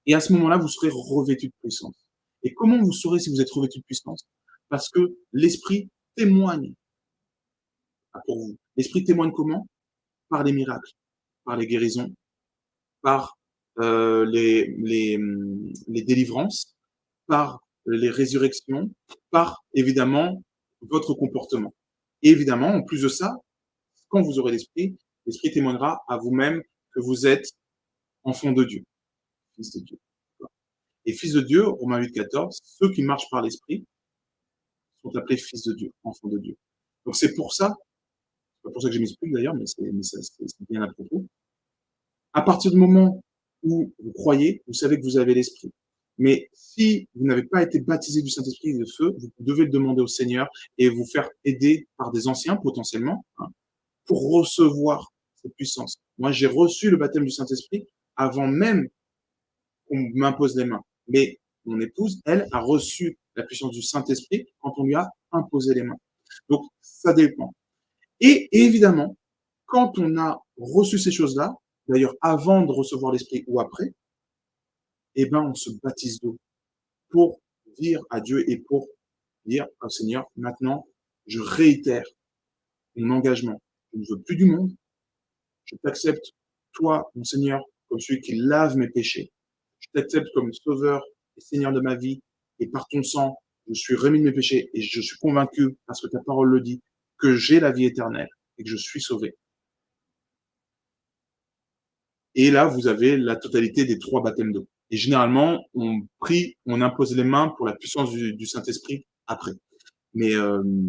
Et à ce moment-là, vous serez revêtu de puissance. Et comment vous saurez si vous êtes revêtu de puissance? Parce que l'Esprit témoigne pour vous. L'Esprit témoigne comment? Par les miracles, par les guérisons, par les délivrances, par les résurrections, par évidemment votre comportement. Et évidemment, en plus de ça, quand vous aurez l'Esprit témoignera à vous-même que vous êtes enfant de Dieu, fils de Dieu. Et fils de Dieu, Romains 8,14, ceux qui marchent par l'Esprit sont appelés fils de Dieu, enfants de Dieu. Donc c'est pour ça, c'est pas pour ça que j'ai mis ce truc d'ailleurs, mais c'est bien à propos. À partir du moment où vous croyez, vous savez que vous avez l'Esprit. Mais si vous n'avez pas été baptisé du Saint-Esprit et de feu, vous devez le demander au Seigneur et vous faire aider par des anciens potentiellement, hein, pour recevoir cette puissance. Moi, j'ai reçu le baptême du Saint-Esprit avant même qu'on m'impose les mains. Mais mon épouse, elle, a reçu la puissance du Saint-Esprit quand on lui a imposé les mains. Donc, ça dépend. Et évidemment, quand on a reçu ces choses-là, d'ailleurs avant de recevoir l'Esprit ou après, eh ben, on se baptise d'eau pour dire à Dieu et pour dire: «Ah Seigneur, maintenant, je réitère mon engagement. Je ne veux plus du monde. Je t'accepte, toi, mon Seigneur, comme celui qui lave mes péchés. Je t'accepte comme sauveur et Seigneur de ma vie. Et par ton sang, je suis remis de mes péchés et je suis convaincu, parce que ta parole le dit, que j'ai la vie éternelle et que je suis sauvé.» Et là, vous avez la totalité des 3 baptêmes d'eau. Et généralement, on impose les mains pour la puissance du Saint-Esprit après. Mais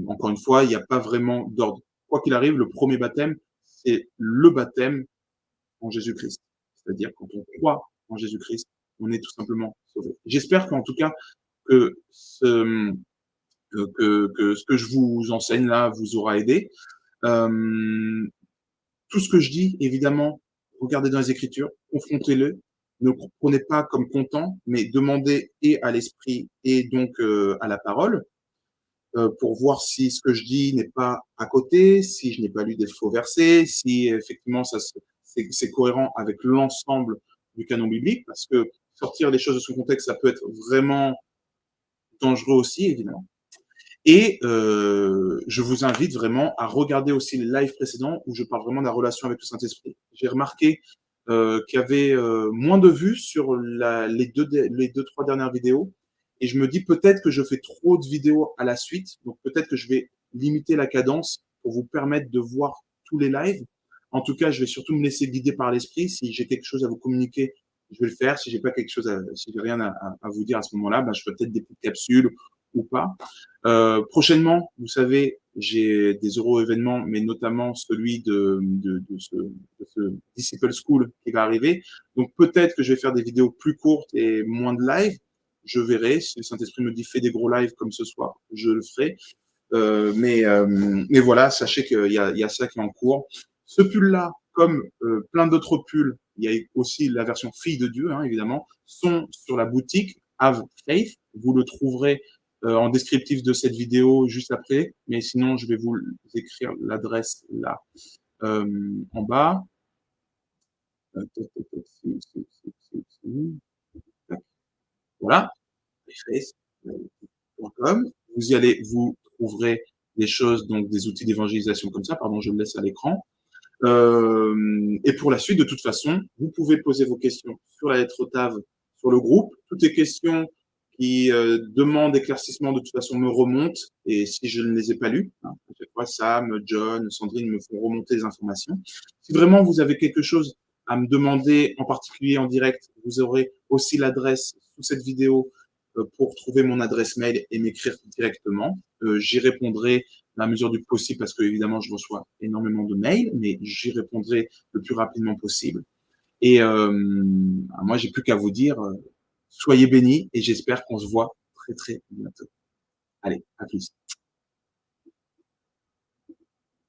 encore une fois, il n'y a pas vraiment d'ordre. Quoi qu'il arrive, le premier baptême, c'est le baptême en Jésus-Christ. C'est-à-dire, quand on croit en Jésus-Christ, on est tout simplement sauvé. J'espère qu'en tout cas, que ce que je vous enseigne là vous aura aidé. Tout ce que je dis, évidemment, regardez dans les Écritures, confrontez-le, ne prenez pas comme content, mais demandez et à l'Esprit et donc à la parole, pour voir si ce que je dis n'est pas à côté, si je n'ai pas lu des faux versets, si effectivement c'est cohérent avec l'ensemble du canon biblique, parce que sortir les choses de son contexte, ça peut être vraiment dangereux aussi, évidemment. Et je vous invite vraiment à regarder aussi les lives précédents où je parle vraiment de la relation avec le Saint-Esprit. J'ai remarqué qu'il y avait moins de vues sur les deux, trois dernières vidéos. Et je me dis peut-être que je fais trop de vidéos à la suite. Donc peut-être que je vais limiter la cadence pour vous permettre de voir tous les lives. En tout cas, je vais surtout me laisser guider par l'Esprit. Si j'ai quelque chose à vous communiquer, je vais le faire. Si j'ai pas quelque chose si j'ai rien à vous dire à ce moment-là, ben, je ferai peut-être des petites capsules ou pas. Prochainement, vous savez, j'ai des euros événements, mais notamment celui de ce Disciple School qui va arriver. Donc peut-être que je vais faire des vidéos plus courtes et moins de live. Je verrai. Si le Saint-Esprit me dit fais des gros lives comme ce soir, je le ferai. Mais voilà, sachez qu'il y a ça qui est en cours. Ce pull-là, comme plein d'autres pulls, il y a aussi la version fille de Dieu, hein, évidemment, sont sur la boutique Have Faith. Vous le trouverez en descriptif de cette vidéo juste après, mais sinon je vais vous écrire l'adresse là en bas. Voilà, faith.com. Vous y allez, vous trouverez des choses, donc des outils d'évangélisation comme ça. Pardon, je le laisse à l'écran. Et pour la suite, de toute façon, vous pouvez poser vos questions sur la lettre OTAV, sur le groupe. Toutes les questions qui demandent éclaircissement, de toute façon, me remontent. Et si je ne les ai pas lues, hein, à chaque fois, Sam, John, Sandrine me font remonter les informations. Si vraiment vous avez quelque chose à me demander, en particulier en direct, vous aurez aussi l'adresse sous cette vidéo pour trouver mon adresse mail et m'écrire directement. J'y répondrai à la mesure du possible parce que évidemment je reçois énormément de mails, mais j'y répondrai le plus rapidement possible. Et moi j'ai plus qu'à vous dire soyez bénis et j'espère qu'on se voit très très bientôt. Allez, à plus.